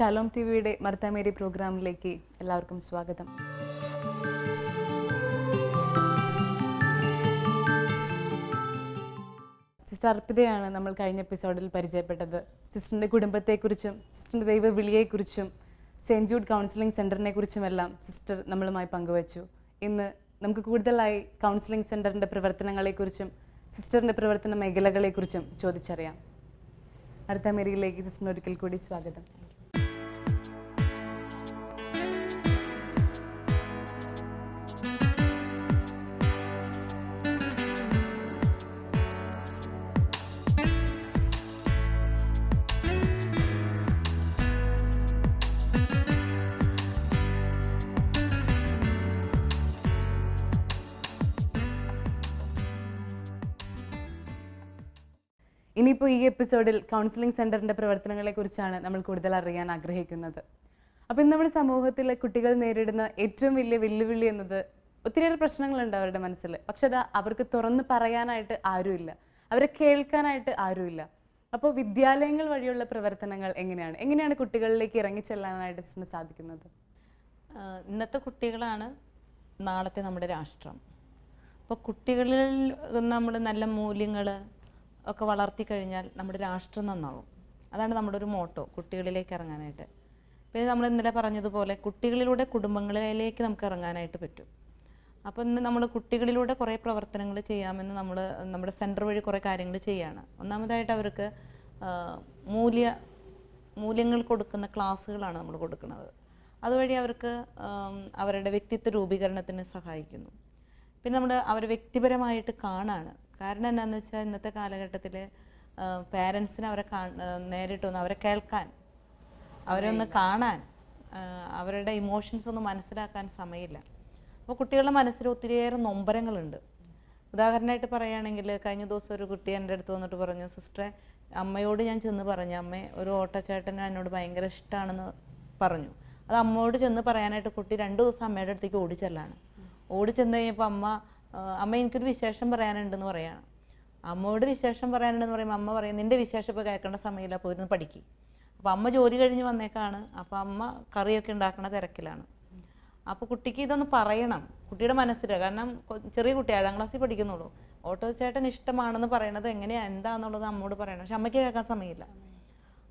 Shalom ടിവിയുടെ Martha Mary പ്രോഗ്രാമിലേക്ക് എല്ലാവർക്കും സ്വാഗതം. സിസ്റ്റർ അർപ്പിതയാണ് നമ്മൾ കഴിഞ്ഞ എപ്പിസോഡിൽ പരിചയപ്പെട്ടത്. സിസ്റ്ററിൻ്റെ കുടുംബത്തെക്കുറിച്ചും സിസ്റ്ററിൻ്റെ ദൈവ വിളിയെക്കുറിച്ചും സെയിൻറ്റ് ജൂഡ് കൗൺസിലിംഗ് സെൻറ്ററിനെ കുറിച്ചുമെല്ലാം സിസ്റ്റർ നമ്മളുമായി പങ്കുവച്ചു. ഇന്ന് നമുക്ക് കൂടുതലായി കൗൺസിലിംഗ് സെൻറ്ററിൻ്റെ പ്രവർത്തനങ്ങളെക്കുറിച്ചും സിസ്റ്ററിൻ്റെ പ്രവർത്തന മേഖലകളെക്കുറിച്ചും ചോദിച്ചറിയാം. മർത്ത മേരിയിലേക്ക് സിസ്റ്ററിന് ഒരിക്കൽ കൂടി സ്വാഗതം. ഇനിയിപ്പോൾ ഈ എപ്പിസോഡിൽ കൗൺസിലിംഗ് സെൻറ്ററിൻ്റെ പ്രവർത്തനങ്ങളെക്കുറിച്ചാണ് നമ്മൾ കൂടുതൽ അറിയാൻ ആഗ്രഹിക്കുന്നത്. അപ്പോൾ ഇന്ന് നമ്മുടെ സമൂഹത്തിലെ കുട്ടികൾ നേരിടുന്ന ഏറ്റവും വലിയ വെല്ലുവിളി എന്നത് ഒത്തിരിയേറെ പ്രശ്നങ്ങളുണ്ട് അവരുടെ മനസ്സിൽ. പക്ഷെ അത് അവർക്ക് തുറന്ന് പറയാനായിട്ട് ആരുമില്ല, അവരെ കേൾക്കാനായിട്ട് ആരുമില്ല. അപ്പോൾ വിദ്യാലയങ്ങൾ വഴിയുള്ള പ്രവർത്തനങ്ങൾ എങ്ങനെയാണ് കുട്ടികളിലേക്ക് ഇറങ്ങിച്ചെല്ലാനായിട്ട് സാധിക്കുന്നത്? ഇന്നത്തെ കുട്ടികളാണ് നാളത്തെ നമ്മുടെ രാഷ്ട്രം. അപ്പോൾ കുട്ടികളിൽ നമ്മൾ നല്ല മൂല്യങ്ങൾ ഒക്കെ വളർത്തി കഴിഞ്ഞാൽ നമ്മുടെ രാഷ്ട്രം നന്നാവും. അതാണ് നമ്മുടെ ഒരു മോട്ടോ, കുട്ടികളിലേക്ക് ഇറങ്ങാനായിട്ട്. പിന്നെ നമ്മൾ ഇന്നലെ പറഞ്ഞതുപോലെ കുട്ടികളിലൂടെ കുടുംബങ്ങളിലേക്ക് നമുക്ക് ഇറങ്ങാനായിട്ട് പറ്റും. അപ്പോൾ ഇന്ന് നമ്മൾ കുട്ടികളിലൂടെ കുറേ പ്രവർത്തനങ്ങൾ ചെയ്യാമെന്ന് നമ്മുടെ സെൻറ്റർ വഴി കുറേ കാര്യങ്ങൾ ചെയ്യുകയാണ്. ഒന്നാമതായിട്ട് അവർക്ക് മൂല്യങ്ങൾ കൊടുക്കുന്ന ക്ലാസ്സുകളാണ് നമ്മൾ കൊടുക്കുന്നത്. അതുവഴി അവർക്ക് അവരുടെ വ്യക്തിത്വ രൂപീകരണത്തിന് സഹായിക്കുന്നു. പിന്നെ അവരെ വ്യക്തിപരമായിട്ട് കാണാണ്. കാരണം എന്താണെന്ന് വെച്ചാൽ ഇന്നത്തെ കാലഘട്ടത്തിൽ പാരൻസിന് അവരെ നേരിട്ടൊന്ന് അവരെ കേൾക്കാൻ, അവരെ ഒന്ന് കാണാൻ, അവരുടെ ഇമോഷൻസ് ഒന്ന് മനസ്സിലാക്കാൻ സമയമില്ല. അപ്പോൾ കുട്ടികളുടെ മനസ്സിൽ ഒത്തിരിയേറെ നൊമ്പരങ്ങളുണ്ട്. ഉദാഹരണമായിട്ട് പറയുകയാണെങ്കിൽ കഴിഞ്ഞ ദിവസം ഒരു കുട്ടി എൻ്റെ അടുത്ത് വന്നിട്ട് പറഞ്ഞു, സിസ്റ്ററെ അമ്മയോട് ഞാൻ ചെന്ന് പറഞ്ഞു, അമ്മേ ഒരു ഓട്ടോച്ചേട്ടനെ എന്നോട് ഭയങ്കര ഇഷ്ടമാണെന്ന് പറഞ്ഞു. അത് അമ്മയോട് ചെന്ന് പറയാനായിട്ട് കുട്ടി 2 ദിവസം അമ്മയുടെ അടുത്തേക്ക് ഓടിച്ചെല്ലാണ്. ഓടിച്ചെന്ന് കഴിഞ്ഞപ്പോൾ അമ്മ എനിക്കൊരു വിശേഷം പറയാനുണ്ടെന്ന് പറയാണ്. അമ്മയോട് വിശേഷം പറയാനുണ്ടെന്ന് പറയുമ്പോൾ അമ്മ പറയും, നിൻ്റെ വിശേഷം ഇപ്പോൾ കേൾക്കേണ്ട സമയമില്ല, പോയിരുന്ന് പഠിക്കും. അപ്പോൾ അമ്മ ജോലി കഴിഞ്ഞ് വന്നേക്കാണ്. അപ്പോൾ അമ്മ കറിയൊക്കെ ഉണ്ടാക്കണ തിരക്കിലാണ്. അപ്പോൾ കുട്ടിക്ക് ഇതൊന്ന് പറയണം, കുട്ടിയുടെ മനസ്സിൽ. കാരണം ചെറിയ കുട്ടി 7ാം ക്ലാസ്സിൽ പഠിക്കുന്നുള്ളൂ. ഓട്ടോ ചേട്ടൻ ഇഷ്ടമാണെന്ന് പറയണത് എന്താണെന്നുള്ളത് അമ്മോട് പറയണം. പക്ഷെ അമ്മയ്ക്ക് കേൾക്കാൻ സമയമില്ല.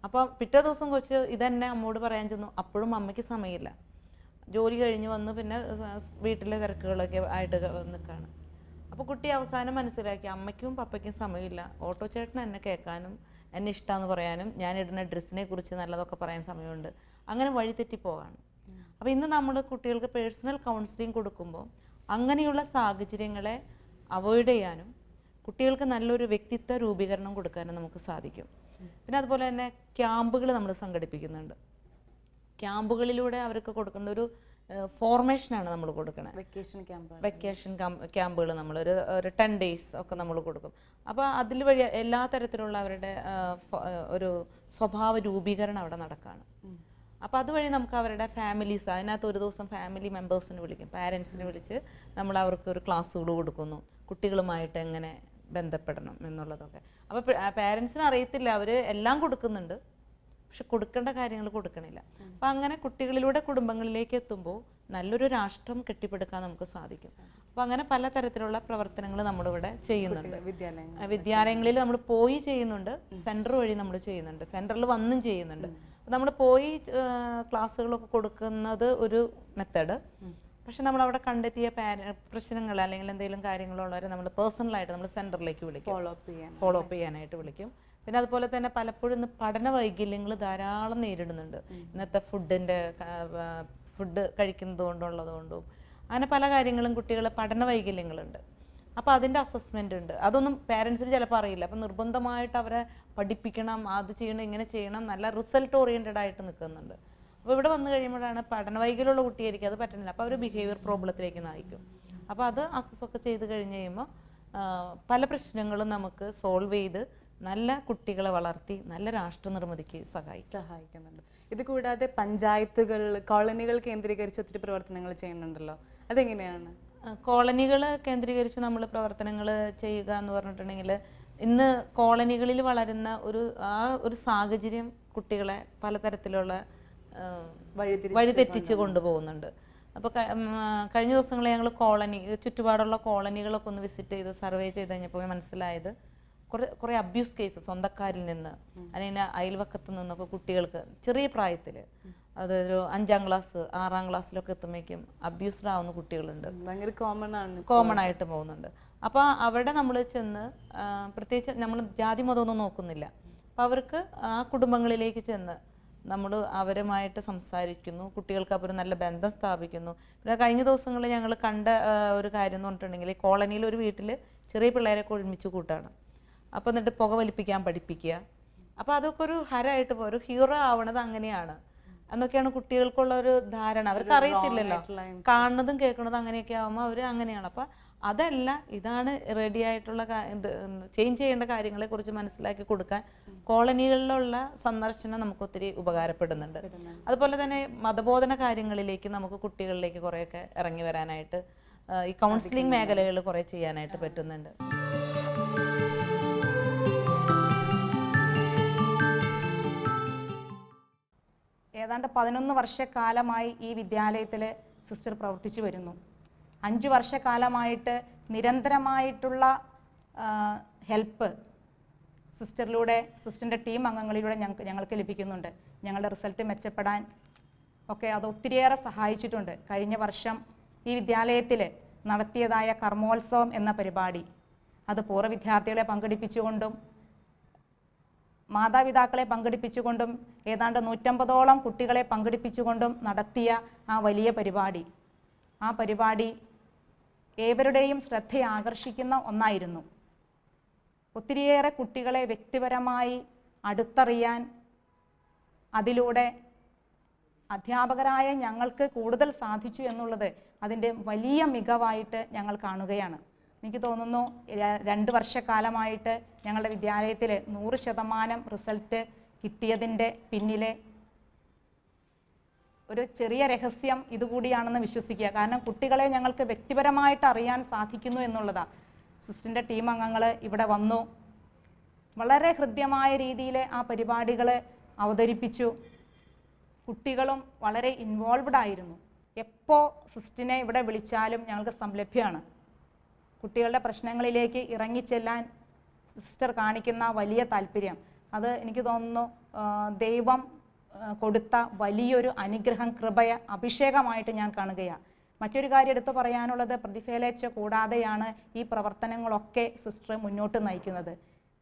അപ്പോൾ പിറ്റേ ദിവസം കൊച്ച് ഇതന്നെ അമ്മോട് പറയാൻ ചെന്നു. അപ്പോഴും അമ്മയ്ക്ക് സമയമില്ല. ജോലി കഴിഞ്ഞ് വന്ന് പിന്നെ വീട്ടിലെ തിരക്കുകളൊക്കെ ആയിട്ട് നിൽക്കുകയാണ്. അപ്പോൾ കുട്ടി അവസാനം മനസ്സിലാക്കി അമ്മയ്ക്കും പപ്പയ്ക്കും സമയമില്ല, ഓട്ടോ ചേട്ടന് എന്നെ കേൾക്കാനും എന്നെ ഇഷ്ടമാണെന്ന് പറയാനും ഞാൻ ഇടുന്ന ഡ്രസ്സിനെ കുറിച്ച് നല്ലതൊക്കെ പറയാൻ സമയമുണ്ട്. അങ്ങനെ വഴിതെറ്റിപ്പോവാണ്. അപ്പോൾ ഇന്ന് നമ്മൾ കുട്ടികൾക്ക് പേഴ്സണൽ കൗൺസിലിംഗ് കൊടുക്കുമ്പോൾ അങ്ങനെയുള്ള സാഹചര്യങ്ങളെ അവോയ്ഡ് ചെയ്യാനും കുട്ടികൾക്ക് നല്ലൊരു വ്യക്തിത്വ രൂപീകരണം കൊടുക്കാനും നമുക്ക് സാധിക്കും. പിന്നെ അതുപോലെ തന്നെ ക്യാമ്പുകൾ നമ്മൾ സംഘടിപ്പിക്കുന്നുണ്ട്. ക്യാമ്പുകളിലൂടെ അവർക്ക് കൊടുക്കുന്ന ഒരു ഫോർമേഷനാണ് നമ്മൾ കൊടുക്കുന്നത്. വെക്കേഷൻ ക്യാമ്പുകൾ നമ്മളൊരു 10 days ഒക്കെ നമ്മൾ കൊടുക്കും. അപ്പോൾ അതിൽ വഴി എല്ലാ തരത്തിലുള്ള അവരുടെ ഒരു സ്വഭാവ രൂപീകരണം അവിടെ നടക്കുകയാണ്. അപ്പോൾ അതുവഴി നമുക്ക് അവരുടെ ഫാമിലീസ്, അതിനകത്ത് ഒരു ദിവസം ഫാമിലി മെമ്പേഴ്സിനെ വിളിക്കും, പാരൻസിനെ വിളിച്ച് നമ്മൾ അവർക്ക് ഒരു ക്ലാസ്സുകൾ കൊടുക്കുന്നു, കുട്ടികളുമായിട്ട് എങ്ങനെ ബന്ധപ്പെടണം എന്നുള്ളതൊക്കെ. അപ്പോൾ പാരൻസിന് അറിയത്തില്ല, അവർ എല്ലാം കൊടുക്കുന്നുണ്ട്, പക്ഷെ കൊടുക്കേണ്ട കാര്യങ്ങൾ കൊടുക്കണില്ല. അപ്പം അങ്ങനെ കുട്ടികളിലൂടെ കുടുംബങ്ങളിലേക്ക് എത്തുമ്പോൾ നല്ലൊരു രാഷ്ട്രം കെട്ടിപ്പടുക്കാൻ നമുക്ക് സാധിക്കും. അപ്പം അങ്ങനെ പലതരത്തിലുള്ള പ്രവർത്തനങ്ങൾ നമ്മളിവിടെ ചെയ്യുന്നുണ്ട്. വിദ്യാലയങ്ങളിൽ നമ്മൾ പോയി ചെയ്യുന്നുണ്ട്, സെൻറ്റർ വഴി നമ്മൾ ചെയ്യുന്നുണ്ട്, സെൻറ്ററിൽ വന്നും ചെയ്യുന്നുണ്ട്. നമ്മൾ പോയി ക്ലാസ്സുകളൊക്കെ കൊടുക്കുന്നത് ഒരു മെത്തേഡ്. പക്ഷെ നമ്മളവിടെ കണ്ടെത്തിയ പ്രശ്നങ്ങൾ അല്ലെങ്കിൽ എന്തെങ്കിലും കാര്യങ്ങളുള്ളവരെ നമ്മൾ പേഴ്സണലായിട്ട് നമ്മൾ സെൻറ്ററിലേക്ക് വിളിക്കും, ഫോളോ അപ്പ് ചെയ്യാനായിട്ട് വിളിക്കും. പിന്നെ അതുപോലെ തന്നെ പലപ്പോഴും ഇന്ന് പഠന വൈകല്യങ്ങൾ ധാരാളം നേരിടുന്നുണ്ട്. ഇന്നത്തെ ഫുഡ് കഴിക്കുന്നത് കൊണ്ടുള്ളതുകൊണ്ടും അങ്ങനെ പല കാര്യങ്ങളും കുട്ടികളെ പഠന വൈകല്യങ്ങളുണ്ട്. അപ്പോൾ അതിൻ്റെ അസസ്മെൻ്റ് ഉണ്ട്. അതൊന്നും പാരൻസിന് ചിലപ്പോൾ അറിയില്ല. അപ്പോൾ നിർബന്ധമായിട്ട് അവരെ പഠിപ്പിക്കണം, അത് ചെയ്യണം, ഇങ്ങനെ ചെയ്യണം, നല്ല റിസൾട്ട് ഓറിയൻറ്റഡ് ആയിട്ട് നിൽക്കുന്നുണ്ട്. അപ്പോൾ ഇവിടെ വന്നു കഴിയുമ്പോഴാണ് പഠന വൈകല്യമുള്ള കുട്ടിയായിരിക്കും അത് പറ്റുന്നില്ല. അപ്പോൾ അവർ ബിഹേവിയർ പ്രോബ്ലത്തിലേക്ക് നയിക്കും. അപ്പോൾ അത് അസസ്സൊക്കെ ചെയ്ത് കഴിഞ്ഞ് കഴിയുമ്പോൾ പല പ്രശ്നങ്ങളും നമുക്ക് സോൾവ് ചെയ്ത് നല്ല കുട്ടികളെ വളർത്തി നല്ല രാഷ്ട്ര നിർമ്മിതിക്ക് സഹായിക്കുന്നുണ്ട്. ഇത് കൂടാതെ പഞ്ചായത്തുകൾ, കോളനികൾ കേന്ദ്രീകരിച്ച് ഒത്തിരി പ്രവർത്തനങ്ങൾ ചെയ്യുന്നുണ്ടല്ലോ, അതെങ്ങനെയാണ്? കോളനികൾ കേന്ദ്രീകരിച്ച് നമ്മൾ പ്രവർത്തനങ്ങൾ ചെയ്യുക എന്ന് പറഞ്ഞിട്ടുണ്ടെങ്കിൽ ഇന്ന് കോളനികളിൽ വളരുന്ന ഒരു സാഹചര്യം കുട്ടികളെ പലതരത്തിലുള്ള വഴിതെറ്റിച്ച് കൊണ്ടുപോകുന്നുണ്ട്. അപ്പോൾ കഴിഞ്ഞ ദിവസങ്ങളിൽ ഞങ്ങൾ ചുറ്റുപാടുള്ള കോളനികളൊക്കെ ഒന്ന് വിസിറ്റ് ചെയ്ത് സർവേ ചെയ്ത് കഴിഞ്ഞപ്പോൾ മനസ്സിലായത് കുറേ അബ്യൂസ് കേസ് സ്വന്തക്കാരിൽ നിന്ന് അല്ലെങ്കിൽ അയൽവക്കത്ത് നിന്നൊക്കെ കുട്ടികൾക്ക് ചെറിയ പ്രായത്തിൽ, അതൊരു 5ാം ക്ലാസ് 6ാം ക്ലാസ്സിലൊക്കെ എത്തുമ്പോഴേക്കും അബ്യൂസ്ഡ് ആവുന്ന കുട്ടികളുണ്ട്. കോമൺ ആയിട്ട് പോകുന്നുണ്ട്. അപ്പോൾ അവിടെ നമ്മൾ ചെന്ന് പ്രത്യേകിച്ച് നമ്മൾ ജാതി മതമൊന്നും നോക്കുന്നില്ല. അപ്പോൾ അവർക്ക് ആ കുടുംബങ്ങളിലേക്ക് ചെന്ന് നമ്മൾ അവരുമായിട്ട് സംസാരിക്കുന്നു, കുട്ടികൾക്ക് അവർ നല്ല ബന്ധം സ്ഥാപിക്കുന്നു. പിന്നെ കഴിഞ്ഞ ദിവസങ്ങളിൽ ഞങ്ങൾ കണ്ട ഒരു കാര്യം എന്ന് പറഞ്ഞിട്ടുണ്ടെങ്കിൽ കോളനിയിൽ ഒരു വീട്ടിൽ ചെറിയ പിള്ളേരൊക്കെ ഒരുമിച്ച് കൂട്ടാണ്. അപ്പോൾ എന്നിട്ട് പുക വലിപ്പിക്കാൻ പഠിപ്പിക്കുക. അപ്പോൾ അതൊക്കെ ഒരു ഹരമായിട്ട് ഒരു ഹീറോ ആവണത് അങ്ങനെയാണ് എന്നൊക്കെയാണ് കുട്ടികൾക്കുള്ള ഒരു ധാരണ. അവർക്ക് അറിയത്തില്ലല്ലോ, കാണുന്നതും കേൾക്കുന്നതും അങ്ങനെയൊക്കെ ആകുമ്പോൾ അവർ അങ്ങനെയാണ്. അപ്പം അതല്ല, ഇതാണ് റെഡി ആയിട്ടുള്ള ചേഞ്ച് ചെയ്യേണ്ട കാര്യങ്ങളെക്കുറിച്ച് മനസ്സിലാക്കി കൊടുക്കാൻ കോളനികളിലുള്ള സന്ദർശനം നമുക്ക് ഒത്തിരി ഉപകാരപ്പെടുന്നുണ്ട്. അതുപോലെ തന്നെ മതബോധന കാര്യങ്ങളിലേക്ക് നമുക്ക് കുട്ടികളിലേക്ക് കുറേയൊക്കെ ഇറങ്ങി വരാനായിട്ട് ഈ കൗൺസിലിംഗ് മേഖലകൾ കുറേ ചെയ്യാനായിട്ട് പറ്റുന്നുണ്ട്. ഏതാണ്ട് 11 വർഷക്കാലമായി ഈ വിദ്യാലയത്തിൽ സിസ്റ്റർ പ്രവർത്തിച്ചു വരുന്നു. 5 വർഷക്കാലമായിട്ട് നിരന്തരമായിട്ടുള്ള ഹെൽപ്പ് സിസ്റ്ററിൻ്റെ ടീം അംഗങ്ങളിലൂടെ ഞങ്ങൾക്ക് ലഭിക്കുന്നുണ്ട്. ഞങ്ങളുടെ റിസൾട്ട് മെച്ചപ്പെടാൻ ഒക്കെ അത് ഒത്തിരിയേറെ സഹായിച്ചിട്ടുണ്ട്. കഴിഞ്ഞ വർഷം ഈ വിദ്യാലയത്തിൽ നടത്തിയതായ കർമ്മോത്സവം എന്ന പരിപാടി, അത് പൂർവ്വ വിദ്യാർത്ഥികളെ പങ്കെടുപ്പിച്ചുകൊണ്ടും മാതാപിതാക്കളെ പങ്കെടുപ്പിച്ചുകൊണ്ടും ഏതാണ്ട് 150ഓളം കുട്ടികളെ പങ്കെടുപ്പിച്ചുകൊണ്ടും നടത്തിയ ആ വലിയ പരിപാടി ഏവരുടെയും ശ്രദ്ധ ആകർഷിക്കുന്ന ഒന്നായിരുന്നു. ഒത്തിരിയേറെ കുട്ടികളെ വ്യക്തിപരമായി അടുത്തറിയാൻ അതിലൂടെ അധ്യാപകരായ ഞങ്ങൾക്ക് കൂടുതൽ സാധിച്ചു എന്നുള്ളത് അതിൻ്റെ വലിയ മികവായിട്ട് ഞങ്ങൾ കാണുകയാണ്. എനിക്ക് തോന്നുന്നു 2 വർഷക്കാലമായിട്ട് ഞങ്ങളുടെ വിദ്യാലയത്തിൽ 100% റിസൾട്ട് കിട്ടിയതിൻ്റെ പിന്നിലെ ഒരു ചെറിയ രഹസ്യം ഇതുകൂടിയാണെന്ന് വിശ്വസിക്കുക. കാരണം കുട്ടികളെ ഞങ്ങൾക്ക് വ്യക്തിപരമായിട്ട് അറിയാൻ സാധിക്കുന്നു എന്നുള്ളതാണ്. സിസ്റ്ററിൻ്റെ ടീം അംഗങ്ങൾ ഇവിടെ വന്നു, വളരെ ഹൃദ്യമായ രീതിയിൽ ആ പരിപാടികൾ അവതരിപ്പിച്ചു. കുട്ടികളും വളരെ ഇൻവോൾവ്ഡ് ആയിരുന്നു. എപ്പോൾ സിസ്റ്ററിനെ ഇവിടെ വിളിച്ചാലും ഞങ്ങൾക്ക് സംലഭ്യമാണ്. കുട്ടികളുടെ പ്രശ്നങ്ങളിലേക്ക് ഇറങ്ങിച്ചെല്ലാൻ സിസ്റ്റർ കാണിക്കുന്ന വലിയ താല്പര്യം, അത് എനിക്ക് തോന്നുന്നു ദൈവം കൊടുത്ത വലിയൊരു അനുഗ്രഹം, കൃപയ, അഭിഷേകമായിട്ട് ഞാൻ കാണുകയാണ്. മറ്റൊരു കാര്യം എടുത്തു പറയാനുള്ളത്, പ്രതിഫലേച്ഛ കൂടാതെയാണ് ഈ പ്രവർത്തനങ്ങളൊക്കെ സിസ്റ്റർ മുന്നോട്ട് നയിക്കുന്നത്.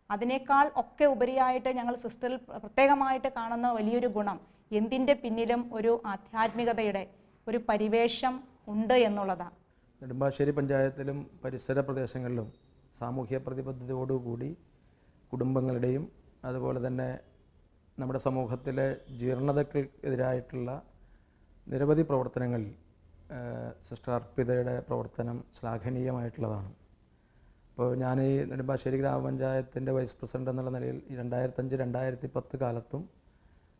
അതിനേക്കാൾ ഒക്കെ ഉപരിയായിട്ട് ഞങ്ങൾ സിസ്റ്ററിൽ പ്രത്യേകമായിട്ട് കാണുന്ന വലിയൊരു ഗുണം, എന്തിൻ്റെ പിന്നിലും ഒരു ആധ്യാത്മികതയുടെ ഒരു പരിവേഷം ഉണ്ട് എന്നുള്ളതാണ്. നെടുമ്പാശ്ശേരി പഞ്ചായത്തിലും പരിസര പ്രദേശങ്ങളിലും സാമൂഹ്യ പ്രതിബദ്ധതയോടുകൂടി കുടുംബങ്ങളുടെയും അതുപോലെ തന്നെ നമ്മുടെ സമൂഹത്തിലെ ജീർണതയ്ക്കെതിരായിട്ടുള്ള നിരവധി പ്രവർത്തനങ്ങളിൽ സിസ്റ്റർ അർപ്പിതയുടെ പ്രവർത്തനം ശ്ലാഘനീയമായിട്ടുള്ളതാണ്. ഇപ്പോൾ ഞാൻ ഈ നെടുമ്പാശ്ശേരി ഗ്രാമപഞ്ചായത്തിൻ്റെ വൈസ് പ്രസിഡന്റ് എന്നുള്ള നിലയിൽ 2005-2010 കാലത്തും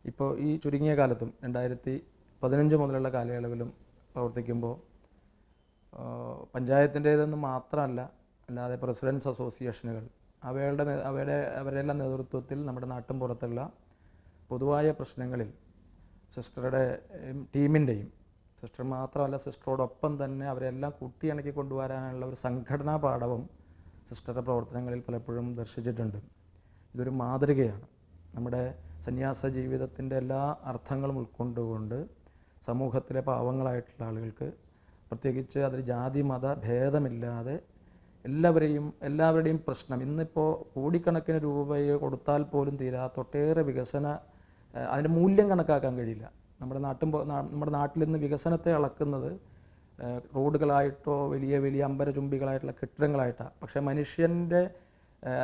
ഇപ്പോൾ ഈ ചുരുങ്ങിയ കാലത്തും 2015 മുതലുള്ള കാലയളവിലും പ്രവർത്തിക്കുമ്പോൾ പഞ്ചായത്തിൻ്റേതെന്ന് മാത്രമല്ല, അല്ലാതെ പ്രസിഡൻസ് അസോസിയേഷനുകൾ അവരെല്ലാം നേതൃത്വത്തിൽ നമ്മുടെ നാട്ടും പുറത്തുള്ള പൊതുവായ പ്രശ്നങ്ങളിൽ സിസ്റ്ററുടെ ടീമിൻ്റെയും, സിസ്റ്റർ മാത്രമല്ല സിസ്റ്ററോടൊപ്പം തന്നെ അവരെല്ലാം കൂട്ടിയിണക്കി കൊണ്ടുവരാനുള്ള ഒരു സംഘടനാ പാഠവും സിസ്റ്ററുടെ പ്രവർത്തനങ്ങളിൽ പലപ്പോഴും ദർശിച്ചിട്ടുണ്ട്. ഇതൊരു മാതൃകയാണ്. നമ്മുടെ സന്യാസ ജീവിതത്തിൻ്റെ എല്ലാ അർത്ഥങ്ങളും ഉൾക്കൊണ്ടുകൊണ്ട് സമൂഹത്തിലെ പാവങ്ങളായിട്ടുള്ള ആളുകൾക്ക്, പ്രത്യേകിച്ച് അതിൽ ജാതി മത ഭേദമില്ലാതെ എല്ലാവരുടെയും പ്രശ്നം, ഇന്നിപ്പോൾ കോടിക്കണക്കിന് രൂപ കൊടുത്താൽ പോലും തീരാത്ത ഒട്ടേറെ അതിൻ്റെ മൂല്യം കണക്കാക്കാൻ കഴിയില്ല. നമ്മുടെ നാട്ടിൽ നിന്ന് വികസനത്തെ അളക്കുന്നത് റോഡുകളായിട്ടോ വലിയ വലിയ അമ്പരചുംബികളായിട്ടുള്ള കെട്ടിടങ്ങളായിട്ടാണ്. പക്ഷേ മനുഷ്യൻ്റെ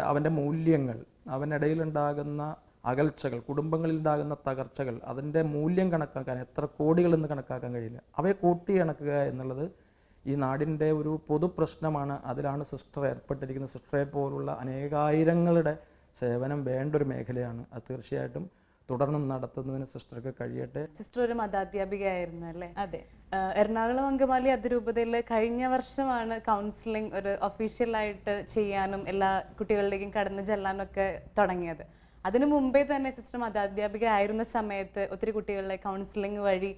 അവൻ്റെ മൂല്യങ്ങൾ, അവനിടയിലുണ്ടാകുന്ന അകൽച്ചകൾ, കുടുംബങ്ങളിലുണ്ടാകുന്ന തകർച്ചകൾ, അതിൻ്റെ മൂല്യം കണക്കാക്കാൻ എത്ര കോടികളെന്ന് കണക്കാക്കാൻ കഴിയില്ല. അവയെ കൂട്ടിയിണക്കുക എന്നുള്ളത് ഈ നാടിൻ്റെ ഒരു പൊതുപ്രശ്നമാണ്. അതിലാണ് സിസ്റ്റർ ഏർപ്പെട്ടിരിക്കുന്നത്. സിസ്റ്ററെ പോലുള്ള അനേകായിരങ്ങളുടെ സേവനം വേണ്ട ഒരു മേഖലയാണ്. അത് തീർച്ചയായിട്ടും തുടർന്ന് നടത്തുന്നതിന് സിസ്റ്റർക്ക് കഴിയട്ടെ. സിസ്റ്റർ ഒരു മതാധ്യാപികയായിരുന്നു അല്ലേ? അതെ. എറണാകുളം അങ്കമാലി അതിരൂപതയിൽ കഴിഞ്ഞ വർഷമാണ് കൗൺസിലിംഗ് ഒരു ഒഫീഷ്യലായിട്ട് ചെയ്യാനും എല്ലാ കുട്ടികളിലേക്കും കടന്നു ചെല്ലാനൊക്കെ തുടങ്ങിയത്. അതിനു മുമ്പേ തന്നെ സിസ്റ്റർ മതാധ്യാപിക ആയിരുന്ന സമയത്ത് ഒത്തിരി കുട്ടികളെ കൗൺസിലിംഗ് വഴി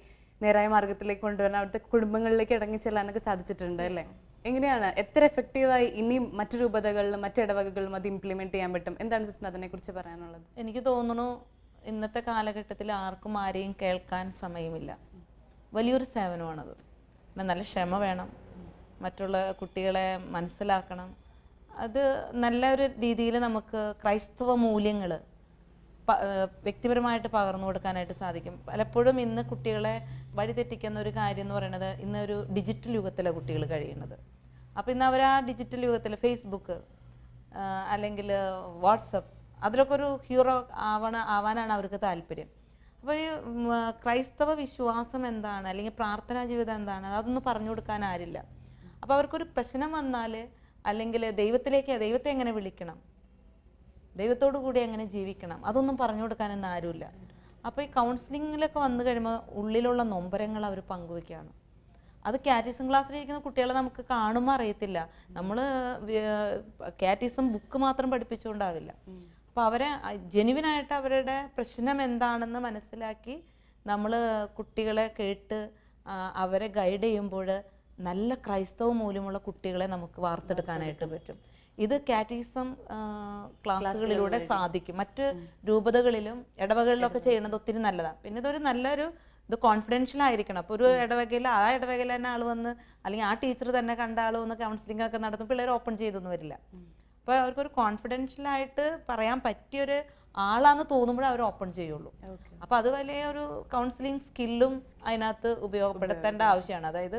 നേരായ മാർഗത്തിലേക്ക് കൊണ്ടുവരാൻ അവിടുത്തെ കുടുംബങ്ങളിലേക്ക് ഇറങ്ങി ചെല്ലാനൊക്കെ സാധിച്ചിട്ടുണ്ട് അല്ലേ? എങ്ങനെയാണ്, എത്ര എഫക്റ്റീവായി ഇനിയും മറ്റു രൂപതകളിലും മറ്റു ഇടവകകളിലും അത് ഇംപ്ലിമെന്റ് ചെയ്യാൻ പറ്റും? എന്താണ് സിസ്റ്റർ അതിനെക്കുറിച്ച് പറയാനുള്ളത്? എനിക്ക് തോന്നുന്നു ഇന്നത്തെ കാലഘട്ടത്തിൽ ആർക്കും ആരെയും കേൾക്കാൻ സമയമില്ല. വലിയൊരു സേവനമാണത്. പിന്നെ നല്ല ക്ഷമ വേണം, മറ്റുള്ള കുട്ടികളെ മനസ്സിലാക്കണം. അത് നല്ലൊരു രീതിയിൽ നമുക്ക് ക്രൈസ്തവ മൂല്യങ്ങൾ വ്യക്തിപരമായിട്ട് പകർന്നു കൊടുക്കാനായിട്ട് സാധിക്കും. പലപ്പോഴും ഇന്ന് കുട്ടികളെ വഴിതെറ്റിക്കുന്ന ഒരു കാര്യം എന്ന് പറയുന്നത്, ഇന്നൊരു ഡിജിറ്റൽ യുഗത്തിലാണ് കുട്ടികൾ കഴിയുന്നത്. അപ്പോൾ ഇന്ന് അവർ ആ ഡിജിറ്റൽ യുഗത്തിൽ ഫേസ്ബുക്ക് അല്ലെങ്കിൽ വാട്സപ്പ്, അതിലൊക്കെ ഒരു ഹീറോ ആവാനാണ് അവർക്ക് താല്പര്യം. അപ്പോൾ ഈ ക്രൈസ്തവ വിശ്വാസം എന്താണ്, അല്ലെങ്കിൽ പ്രാർത്ഥനാ ജീവിതം എന്താണ്, അതൊന്നും പറഞ്ഞു കൊടുക്കാൻ ആരില്ല. അപ്പോൾ അവർക്കൊരു പ്രശ്നം വന്നാൽ, അല്ലെങ്കിൽ ദൈവത്തെ എങ്ങനെ വിളിക്കണം, ദൈവത്തോടു കൂടി എങ്ങനെ ജീവിക്കണം, അതൊന്നും പറഞ്ഞു കൊടുക്കാനൊന്നും ആരുമില്ല. അപ്പോൾ ഈ കൗൺസിലിങ്ങിലൊക്കെ വന്നു കഴിയുമ്പോൾ ഉള്ളിലുള്ള നൊമ്പരങ്ങൾ അവർ പങ്കുവയ്ക്കുകയാണ്. അത് കാറ്റീസം ക്ലാസ്സിലിരിക്കുന്ന കുട്ടികളെ നമുക്ക് കാണുമ്പോൾ അറിയത്തില്ല. നമ്മൾ കാറ്റീസം ബുക്ക് മാത്രം പഠിപ്പിച്ചുകൊണ്ടാവില്ല. അപ്പോൾ അവരെ ജെനുവിനായിട്ട് അവരുടെ പ്രശ്നം എന്താണെന്ന് മനസ്സിലാക്കി നമ്മൾ കുട്ടികളെ കേട്ട് അവരെ ഗൈഡ് ചെയ്യുമ്പോൾ നല്ല ക്രൈസ്തവ മൂല്യമുള്ള കുട്ടികളെ നമുക്ക് വാർത്തെടുക്കാനായിട്ട് പറ്റും. ഇത് കാറ്റീസം ക്ലാസ്സുകളിലൂടെ സാധിക്കും. മറ്റ് രൂപതകളിലും ഇടവകളിലൊക്കെ ചെയ്യുന്നത് ഒത്തിരി നല്ലതാണ്. പിന്നെ ഇത് കോൺഫിഡൻഷ്യൽ ആയിരിക്കണം. അപ്പോൾ ഒരു ഇടവകയിൽ ആ ഇടവകയിൽ തന്നെ ആൾ വന്ന്, അല്ലെങ്കിൽ ആ ടീച്ചർ തന്നെ കണ്ട ആൾ വന്ന് കൗൺസിലിംഗ് ഒക്കെ നടത്തും, പിള്ളേർ ഓപ്പൺ ചെയ്തൊന്നും വരില്ല. അപ്പോൾ അവർക്കൊരു കോൺഫിഡൻഷ്യലായിട്ട് പറയാൻ പറ്റിയൊരു ആളാന്ന് തോന്നുമ്പോഴേ അവർ ഓപ്പൺ ചെയ്യുള്ളൂ. അപ്പോൾ അത് വലിയൊരു കൗൺസിലിംഗ് സ്കില്ലും അതിനകത്ത് ഉപയോഗപ്പെടുത്തേണ്ട ആവശ്യമാണ്. അതായത്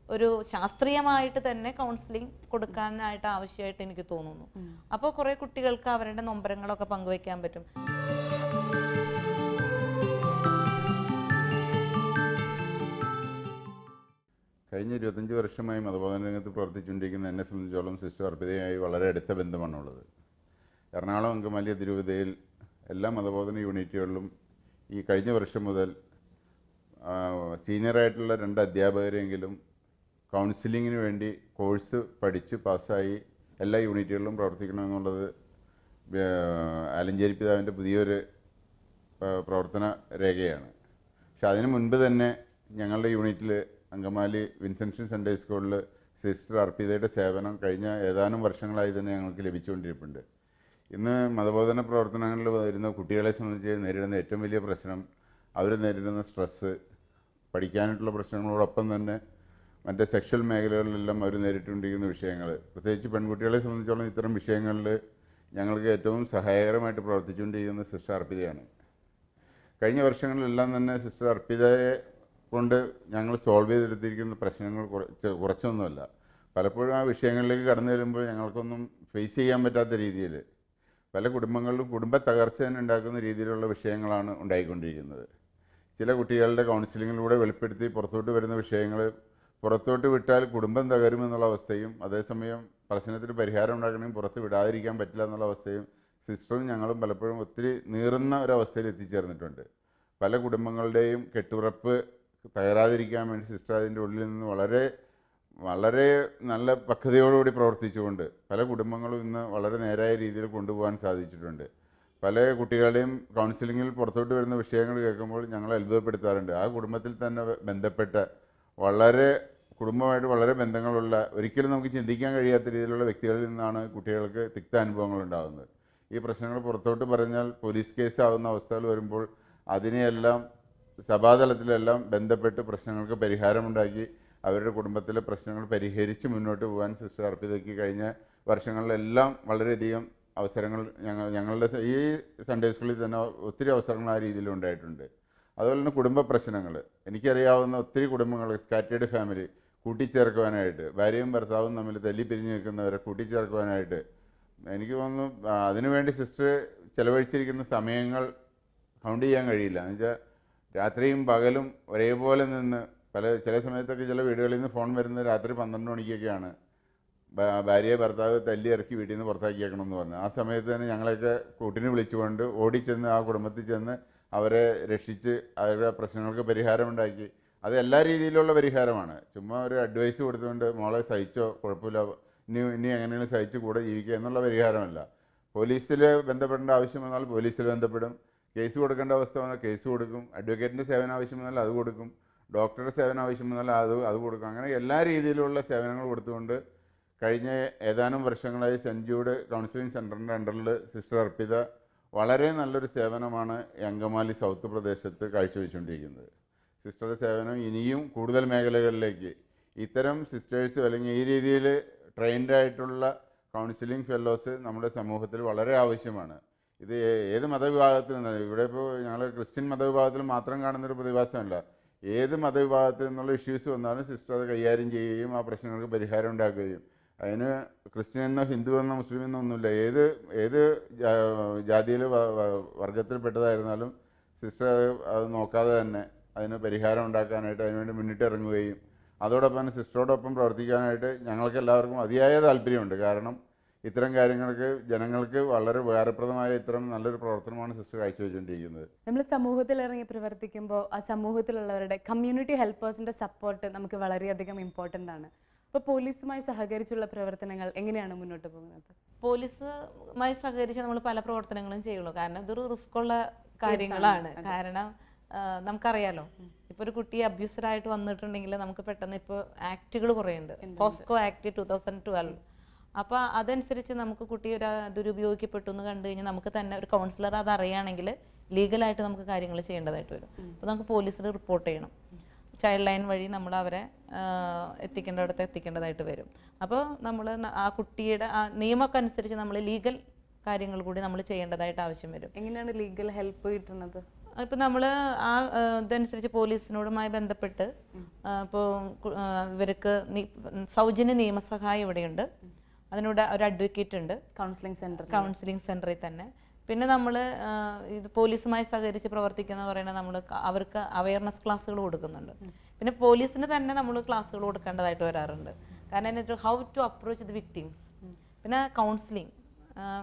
ഒരു ശാസ്ത്രീയമായിട്ട് തന്നെ കൗൺസിലിംഗ് കൊടുക്കാനായിട്ട് ആവശ്യമായിട്ട് എനിക്ക് തോന്നുന്നു. അപ്പോൾ കുറേ കുട്ടികൾക്ക് അവരുടെ നൊമ്പരങ്ങളൊക്കെ പങ്കുവയ്ക്കാൻ പറ്റും. കഴിഞ്ഞ 25 വർഷമായി മതബോധന രംഗത്ത് പ്രവർത്തിച്ചുകൊണ്ടിരിക്കുന്ന എന്നെ സംബന്ധിച്ചോളം സിസ്റ്റർ അർപ്പിതയുമായി വളരെ അടുത്ത ബന്ധമാണുള്ളത്. എറണാകുളം അങ്കമാലി അതിരൂപതയിൽ എല്ലാ മതബോധന യൂണിറ്റുകളിലും ഈ കഴിഞ്ഞ വർഷം മുതൽ സീനിയറായിട്ടുള്ള 2 അധ്യാപകരെങ്കിലും കൗൺസിലിങ്ങിന് വേണ്ടി കോഴ്സ് പഠിച്ച് പാസ്സായി എല്ലാ യൂണിറ്റുകളിലും പ്രവർത്തിക്കണമെന്നുള്ളത് ആലഞ്ചേരി പിതാവിൻ്റെ പുതിയൊരു പ്രവർത്തന രേഖയാണ്. പക്ഷെ അതിനു മുൻപ് തന്നെ ഞങ്ങളുടെ യൂണിറ്റിൽ അങ്കമാലി വിൻസെൻഷൻ സൺഡേ സ്കൂളിൽ സിസ്റ്റർ അർപ്പിതയുടെ സേവനം കഴിഞ്ഞ ഏതാനും വർഷങ്ങളായി തന്നെ ഞങ്ങൾക്ക് ലഭിച്ചുകൊണ്ടിരിപ്പുണ്ട്. ഇന്ന് മതബോധന പ്രവർത്തനങ്ങളിൽ വരുന്ന കുട്ടികളെ സംബന്ധിച്ച് നേരിടുന്ന ഏറ്റവും വലിയ പ്രശ്നം, അവർ നേരിടുന്ന സ്ട്രെസ്സ്, പഠിക്കാനായിട്ടുള്ള പ്രശ്നങ്ങളോടൊപ്പം തന്നെ മറ്റേ സെക്ഷൽ മേഖലകളിലെല്ലാം അവർ നേരിട്ടുകൊണ്ടിരിക്കുന്ന വിഷയങ്ങൾ, പ്രത്യേകിച്ച് പെൺകുട്ടികളെ സംബന്ധിച്ചോളം ഇത്തരം വിഷയങ്ങളിൽ ഞങ്ങൾക്ക് ഏറ്റവും സഹായകരമായിട്ട് പ്രവർത്തിച്ചുകൊണ്ടിരിക്കുന്ന സിസ്റ്റർ അർപ്പിതയാണ്. കഴിഞ്ഞ വർഷങ്ങളിലെല്ലാം തന്നെ സിസ്റ്റർ അർപ്പിതയെ കൊണ്ട് ഞങ്ങൾ സോൾവ് ചെയ്തെടുത്തിരിക്കുന്ന പ്രശ്നങ്ങൾ കുറച്ചൊന്നുമല്ല. പലപ്പോഴും ആ വിഷയങ്ങളിലേക്ക് കടന്നു വരുമ്പോൾ ഞങ്ങൾക്കൊന്നും ഫേസ് ചെയ്യാൻ പറ്റാത്ത രീതിയിൽ പല കുടുംബങ്ങളിലും കുടുംബ തകർച്ച തന്നെ ഉണ്ടാക്കുന്ന രീതിയിലുള്ള വിഷയങ്ങളാണ് ഉണ്ടായിക്കൊണ്ടിരിക്കുന്നത്. ചില കുട്ടികളുടെ കൗൺസിലിങ്ങിലൂടെ വെളിപ്പെടുത്തി പുറത്തോട്ട് വരുന്ന വിഷയങ്ങൾ പുറത്തോട്ട് വിട്ടാൽ കുടുംബം തകരുമെന്നുള്ള അവസ്ഥയും, അതേസമയം പ്രശ്നത്തിന് പരിഹാരം ഉണ്ടാക്കണമെങ്കിൽ പുറത്ത് വിടാതിരിക്കാൻ പറ്റില്ല എന്നുള്ള അവസ്ഥയും സിസ്റ്ററും ഞങ്ങളും പലപ്പോഴും ഒത്തിരി നീറുന്ന ഒരവസ്ഥയിൽ എത്തിച്ചേർന്നിട്ടുണ്ട്. പല കുടുംബങ്ങളുടെയും കെട്ടുറപ്പ് തകരാതിരിക്കാൻ വേണ്ടി സിസ്റ്റർ അതിൻ്റെ ഉള്ളിൽ നിന്ന് വളരെ നല്ല പക്വതയോടുകൂടി പ്രവർത്തിച്ചുകൊണ്ട് പല കുടുംബങ്ങളും ഇന്ന് വളരെ നേരായ രീതിയിൽ കൊണ്ടുപോകാൻ സാധിച്ചിട്ടുണ്ട്. പല കുട്ടികളുടെയും കൗൺസിലിങ്ങിൽ പുറത്തോട്ട് വരുന്ന വിഷയങ്ങൾ കേൾക്കുമ്പോൾ ഞങ്ങൾ അത്ഭുതപ്പെടുത്താറുണ്ട്. ആ കുടുംബത്തിൽ തന്നെ ബന്ധപ്പെട്ട കുടുംബമായിട്ട് വളരെ ബന്ധങ്ങളുള്ള, ഒരിക്കലും നമുക്ക് ചിന്തിക്കാൻ കഴിയാത്ത രീതിയിലുള്ള വ്യക്തികളിൽ നിന്നാണ് കുട്ടികൾക്ക് തിക്ത അനുഭവങ്ങൾ ഉണ്ടാകുന്നത്. ഈ പ്രശ്നങ്ങൾ പുറത്തോട്ട് പറഞ്ഞാൽ പോലീസ് കേസ് ആവുന്ന അവസ്ഥകൾ വരുമ്പോൾ അതിനെയെല്ലാം സഭാതലത്തിലെല്ലാം ബന്ധപ്പെട്ട് പ്രശ്നങ്ങൾക്ക് പരിഹാരമുണ്ടാക്കി അവരുടെ കുടുംബത്തിലെ പ്രശ്നങ്ങൾ പരിഹരിച്ച് മുന്നോട്ട് പോകാൻ സിസ്റ്റർ അർപ്പിതയ്ക്ക് കഴിഞ്ഞ വർഷങ്ങളിലെല്ലാം വളരെയധികം അവസരങ്ങൾ ഞങ്ങളുടെ ഈ സൺഡേ സ്കൂളിൽ തന്നെ ഒത്തിരി അവസരങ്ങൾ ആ രീതിയിൽ ഉണ്ടായിട്ടുണ്ട്. അതുപോലെ തന്നെ കുടുംബ പ്രശ്നങ്ങൾ, എനിക്കറിയാവുന്ന ഒത്തിരി കുടുംബങ്ങൾ, സ്കാറ്റേഡ് ഫാമിലി കൂട്ടിച്ചേർക്കുവാനായിട്ട്, ഭാര്യയും ഭർത്താവും തമ്മിൽ തല്ലിപ്പിരിഞ്ഞ് നിൽക്കുന്നവരെ കൂട്ടിച്ചേർക്കുവാനായിട്ട് എനിക്ക് തോന്നുന്നു അതിനുവേണ്ടി സിസ്റ്റർ ചിലവഴിച്ചിരിക്കുന്ന സമയങ്ങൾ കൗണ്ട് ചെയ്യാൻ കഴിയില്ല. എന്നുവെച്ചാൽ രാത്രിയും പകലും ഒരേപോലെ നിന്ന് ചില സമയത്തൊക്കെ ചില വീടുകളിൽ നിന്ന് ഫോൺ വരുന്നത് രാത്രി 12 മണിക്കൊക്കെയാണ്. ഭാര്യയെ ഭർത്താവ് തല്ലി ഇറക്കി വീട്ടിൽ നിന്ന് പുറത്താക്കിയേക്കണം എന്ന് പറഞ്ഞു. ആ സമയത്ത് തന്നെ ഞങ്ങളെയൊക്കെ കൂട്ടിന് വിളിച്ചുകൊണ്ട് ഓടിച്ചെന്ന് ആ കുടുംബത്തിൽ ചെന്ന് അവരെ രക്ഷിച്ച് അവരുടെ പ്രശ്നങ്ങൾക്ക് പരിഹാരമുണ്ടാക്കി. അത് എല്ലാ രീതിയിലുള്ള പരിഹാരമാണ്. ചുമ്മാ ഒരു അഡ്വൈസ് കൊടുത്തുകൊണ്ട് മോളെ സഹിച്ചോ, കുഴപ്പമില്ല, ഇനി എങ്ങനെയാണ് സഹിച്ച് കൂടെ ജീവിക്കുക എന്നുള്ള പരിഹാരമല്ല. പോലീസിൽ ബന്ധപ്പെടേണ്ട ആവശ്യം വന്നാൽ പോലീസിൽ ബന്ധപ്പെടും, കേസ് കൊടുക്കേണ്ട അവസ്ഥ വന്നാൽ കേസ് കൊടുക്കും, അഡ്വക്കേറ്റിൻ്റെ സേവനം ആവശ്യം വന്നാൽ അത് കൊടുക്കും, ഡോക്ടറുടെ സേവനം ആവശ്യം വന്നാൽ അത് കൊടുക്കും. അങ്ങനെ എല്ലാ രീതിയിലുള്ള സേവനങ്ങൾ കൊടുത്തുകൊണ്ട് കഴിഞ്ഞ ഏതാനും വർഷങ്ങളായി സെൻറ്റ് ജൂഡ് കൗൺസിലിംഗ് സെൻറ്ററിൻ്റെ അണ്ടറിൽ സിസ്റ്റർ അർപ്പിത വളരെ നല്ലൊരു സേവനമാണ് അങ്കമാലി സൗത്ത് പ്രദേശത്ത് കാഴ്ചവെച്ചുകൊണ്ടിരിക്കുന്നത്. സിസ്റ്ററുടെ സേവനം ഇനിയും കൂടുതൽ മേഖലകളിലേക്ക് ഇത്തരം സിസ്റ്റേഴ്സ് അല്ലെങ്കിൽ ഈ രീതിയിൽ ട്രെയിൻഡായിട്ടുള്ള കൗൺസിലിംഗ് ഫെല്ലോസ് നമ്മുടെ സമൂഹത്തിൽ വളരെ ആവശ്യമാണ്. ഇത് ഏത് മതവിഭാഗത്തിൽ നിന്നാണ്, ഇവിടെ ഇപ്പോൾ ഞങ്ങൾ ക്രിസ്ത്യൻ മതവിഭാഗത്തിൽ മാത്രം കാണുന്നൊരു പ്രതിഭാസമല്ല. ഏത് മതവിഭാഗത്തിൽ നിന്നുള്ള ഇഷ്യൂസ് വന്നാലും സിസ്റ്റർ അത് കൈകാര്യം ചെയ്യുകയും ആ പ്രശ്നങ്ങൾക്ക് പരിഹാരം ഉണ്ടാക്കുകയും, അതിന് ക്രിസ്ത്യൻ എന്നോ ഹിന്ദു എന്നോ മുസ്ലിം എന്നോ ഒന്നുമില്ല, ഏത് ജാതിയിൽ വർഗത്തിൽപ്പെട്ടതായിരുന്നാലും സിസ്റ്റർ അത് നോക്കാതെ തന്നെ അതിന് പരിഹാരം ഉണ്ടാക്കാനായിട്ട് അതിനുവേണ്ടി മുന്നിട്ടിറങ്ങുകയും അതോടൊപ്പം സിസ്റ്ററോടൊപ്പം പ്രവർത്തിക്കാനായിട്ട് ഞങ്ങൾക്ക് എല്ലാവർക്കും അതിയായ താല്പര്യമുണ്ട്. കാരണം ഇത്തരം കാര്യങ്ങൾക്ക് ജനങ്ങൾക്ക് വളരെ ഉപകാരപ്രദമായ ഇത്തരം നല്ലൊരു പ്രവർത്തനമാണ് സിസ്റ്റർ കാഴ്ചവെച്ചുകൊണ്ടിരിക്കുന്നത്. നമ്മൾ സമൂഹത്തിൽ ഇറങ്ങി പ്രവർത്തിക്കുമ്പോൾ ആ സമൂഹത്തിലുള്ളവരുടെ കമ്മ്യൂണിറ്റി ഹെൽപ്പേഴ്സിൻ്റെ സപ്പോർട്ട് നമുക്ക് വളരെയധികം ഇമ്പോർട്ടൻ്റ് ആണ്. അപ്പോൾ പോലീസുമായി സഹകരിച്ചുള്ള പ്രവർത്തനങ്ങൾ എങ്ങനെയാണ് മുന്നോട്ട് പോകുന്നത്? പോലീസുമായി സഹകരിച്ച് നമ്മൾ പല പ്രവർത്തനങ്ങളും ചെയ്യുള്ളൂ. കാരണം ഇതൊരു റിസ്ക്കുള്ള കാര്യങ്ങളാണ്. കാരണം നമുക്കറിയാലോ, ഇപ്പോൾ ഒരു കുട്ടി അബ്യൂസറായിട്ട് വന്നിട്ടുണ്ടെങ്കിൽ നമുക്ക് പെട്ടെന്ന് ഇപ്പോൾ ആക്റ്റുകൾ കുറേ ഉണ്ട്. POCSO act 2012. അപ്പോൾ അതനുസരിച്ച് നമുക്ക് കുട്ടി ഒരു ദുരുപയോഗിക്കപ്പെട്ടു എന്ന് കണ്ടു കഴിഞ്ഞാൽ നമുക്ക് തന്നെ ഒരു കൗൺസിലർ അത് അറിയുകയാണെങ്കിൽ ലീഗലായിട്ട് നമുക്ക് കാര്യങ്ങൾ ചെയ്യേണ്ടതായിട്ട് വരും. അപ്പോൾ നമുക്ക് പോലീസിൽ റിപ്പോർട്ട് ചെയ്യണം. ചൈൽഡ് ലൈൻ വഴി നമ്മൾ അവരെ എത്തിക്കേണ്ടടുത്ത് എത്തിക്കേണ്ടതായിട്ട് വരും. അപ്പോൾ നമ്മൾ ആ കുട്ടിയുടെ ആ നിയമമൊക്കെ അനുസരിച്ച് നമ്മൾ ലീഗൽ കാര്യങ്ങൾ കൂടി നമ്മൾ ചെയ്യേണ്ടതായിട്ട് ആവശ്യം വരും. എങ്ങനെയാണ് ലീഗൽ ഹെൽപ്പ് കിട്ടുന്നത്? ഇപ്പം നമ്മൾ ആ ഇതനുസരിച്ച് പോലീസിനോടുമായി ബന്ധപ്പെട്ട് ഇപ്പോൾ ഇവർക്ക് സൗജന്യ നിയമസഹായം ഇവിടെയുണ്ട്. അതിനോട് ഒരു അഡ്വക്കേറ്റ് ഉണ്ട് കൗൺസിലിംഗ് സെൻറ്ററിൽ തന്നെ. പിന്നെ നമ്മൾ ഇത് പോലീസുമായി സഹകരിച്ച് പ്രവർത്തിക്കുന്ന പറയുന്നത് നമ്മൾ അവർക്ക് അവയർനെസ് ക്ലാസ്സുകൾ കൊടുക്കുന്നുണ്ട്. പിന്നെ പോലീസിന് തന്നെ നമ്മൾ ക്ലാസ്സുകൾ കൊടുക്കേണ്ടതായിട്ട് വരാറുണ്ട്. കാരണം എന്നിട്ട് how to approach the victims. പിന്നെ കൗൺസിലിംഗ്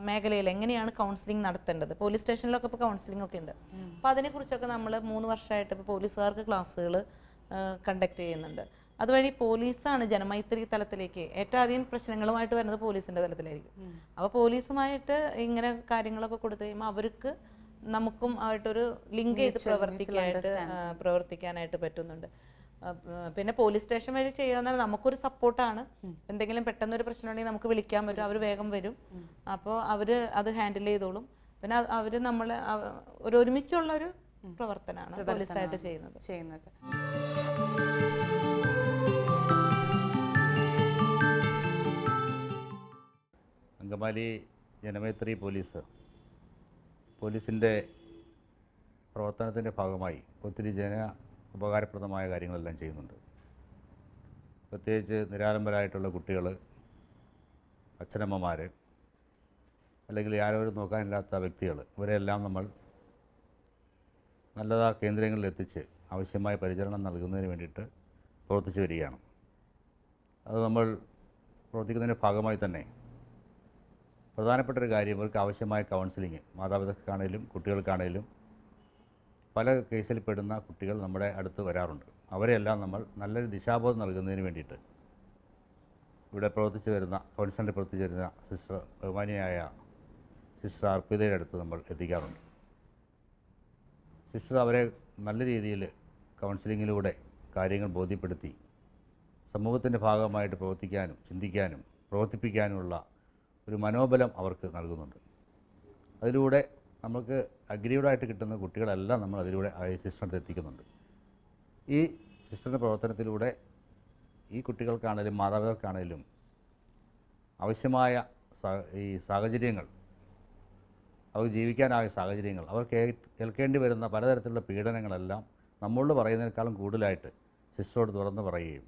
മേഖലയിൽ എങ്ങനെയാണ് കൗൺസിലിംഗ് നടത്തേണ്ടത്. പോലീസ് സ്റ്റേഷനിലൊക്കെ ഇപ്പോൾ കൗൺസിലിംഗ് ഒക്കെ ഉണ്ട്. അപ്പോൾ അതിനെക്കുറിച്ചൊക്കെ നമ്മൾ 3 വർഷമായിട്ട് ഇപ്പോൾ പോലീസുകാർക്ക് ക്ലാസ്സുകൾ കണ്ടക്ട് ചെയ്യുന്നുണ്ട്. അതുവഴി പോലീസാണ് ജനമൈത്രി തലത്തിലേക്ക് ഏറ്റവും അധികം പ്രശ്നങ്ങളുമായിട്ട് വരുന്നത് പോലീസിൻ്റെ തലത്തിലായിരിക്കും. അപ്പോൾ പോലീസുമായിട്ട് ഇങ്ങനെ കാര്യങ്ങളൊക്കെ കൊടുത്തു കഴിയുമ്പോൾ അവർക്ക് നമുക്കും ആയിട്ടൊരു ലിങ്ക് ചെയ്ത് പ്രവർത്തിക്കാനായിട്ട് പറ്റുന്നുണ്ട്. പിന്നെ പോലീസ് സ്റ്റേഷൻ വഴി ചെയ്യുന്ന നമുക്കൊരു സപ്പോർട്ടാണ്. എന്തെങ്കിലും പെട്ടെന്നൊരു പ്രശ്നം ഉണ്ടെങ്കിൽ നമുക്ക് വിളിക്കാൻ പറ്റും, അവർ വേഗം വരും. അപ്പോൾ അവർ അത് ഹാൻഡിൽ ചെയ്തോളും. പിന്നെ അവർ നമ്മൾ ഒരുമിച്ചുള്ളൊരു പ്രവർത്തനമാണ് പോലീസായിട്ട് ചെയ്യുന്നത്. അങ്കമാലി ജനമൈത്രി പോലീസിൻ്റെ പ്രവർത്തനത്തിൻ്റെ ഭാഗമായി ഒത്തിരി ഉപകാരപ്രദമായ കാര്യങ്ങളെല്ലാം ചെയ്യുന്നുണ്ട്. പ്രത്യേകിച്ച് നിരാലംബരായിട്ടുള്ള കുട്ടികൾ, അച്ഛനമ്മമാർ, അല്ലെങ്കിൽ ആരോരും നോക്കാനില്ലാത്ത വ്യക്തികൾ, ഇവരെല്ലാം നമ്മൾ നല്ലതാ കേന്ദ്രങ്ങളിൽ എത്തിച്ച് ആവശ്യമായ പരിചരണം നൽകുന്നതിന് വേണ്ടിയിട്ട് പ്രവർത്തിച്ചു വരികയാണ്. അത് നമ്മൾ പ്രവർത്തിക്കുന്നതിൻ്റെ ഭാഗമായി തന്നെ പ്രധാനപ്പെട്ടൊരു കാര്യം ഇവർക്ക് ആവശ്യമായ കൗൺസിലിംഗ്, മാതാപിതാക്കൾക്കാണേലും കുട്ടികൾക്കാണേലും പല കേസിൽ പെടുന്ന കുട്ടികൾ നമ്മുടെ അടുത്ത് വരാറുണ്ട്. അവരെല്ലാം നമ്മൾ നല്ലൊരു ദിശാബോധം നൽകുന്നതിന് വേണ്ടിയിട്ട് ഇവിടെ കൗൺസിലറിൽ പ്രവർത്തിച്ചു വരുന്ന സിസ്റ്റർ ബഹുമാനിയായ സിസ്റ്റർ അർപ്പിതയുടെ അടുത്ത് നമ്മൾ എത്തിക്കാറുണ്ട്. സിസ്റ്റർ അവരെ നല്ല രീതിയിൽ കൗൺസിലിങ്ങിലൂടെ കാര്യങ്ങൾ ബോധ്യപ്പെടുത്തി സമൂഹത്തിൻ്റെ ഭാഗമായിട്ട് പ്രവർത്തിക്കാനും ചിന്തിക്കാനും പ്രവർത്തിപ്പിക്കാനുമുള്ള ഒരു മനോബലം അവർക്ക് നൽകുന്നുണ്ട്. അതിലൂടെ നമുക്ക് അഗ്രീവ്ഡായിട്ട് കിട്ടുന്ന കുട്ടികളെല്ലാം നമ്മൾ അതിലൂടെ സിസ്റ്ററിൻ്റെ എത്തിക്കുന്നുണ്ട്. ഈ സിസ്റ്ററിൻ്റെ പ്രവർത്തനത്തിലൂടെ ഈ കുട്ടികൾക്കാണേലും മാതാപിതാക്കൾക്കാണേലും ആവശ്യമായ ഈ സാഹചര്യങ്ങൾ, അവർക്ക് ജീവിക്കാനായ സാഹചര്യങ്ങൾ, അവർക്ക് ഏൽക്കേണ്ടി വരുന്ന പലതരത്തിലുള്ള പീഡനങ്ങളെല്ലാം നമ്മളോട് പറയുന്നതിനേക്കാളും കൂടുതലായിട്ട് സിസ്റ്ററോട് തുറന്ന് പറയുകയും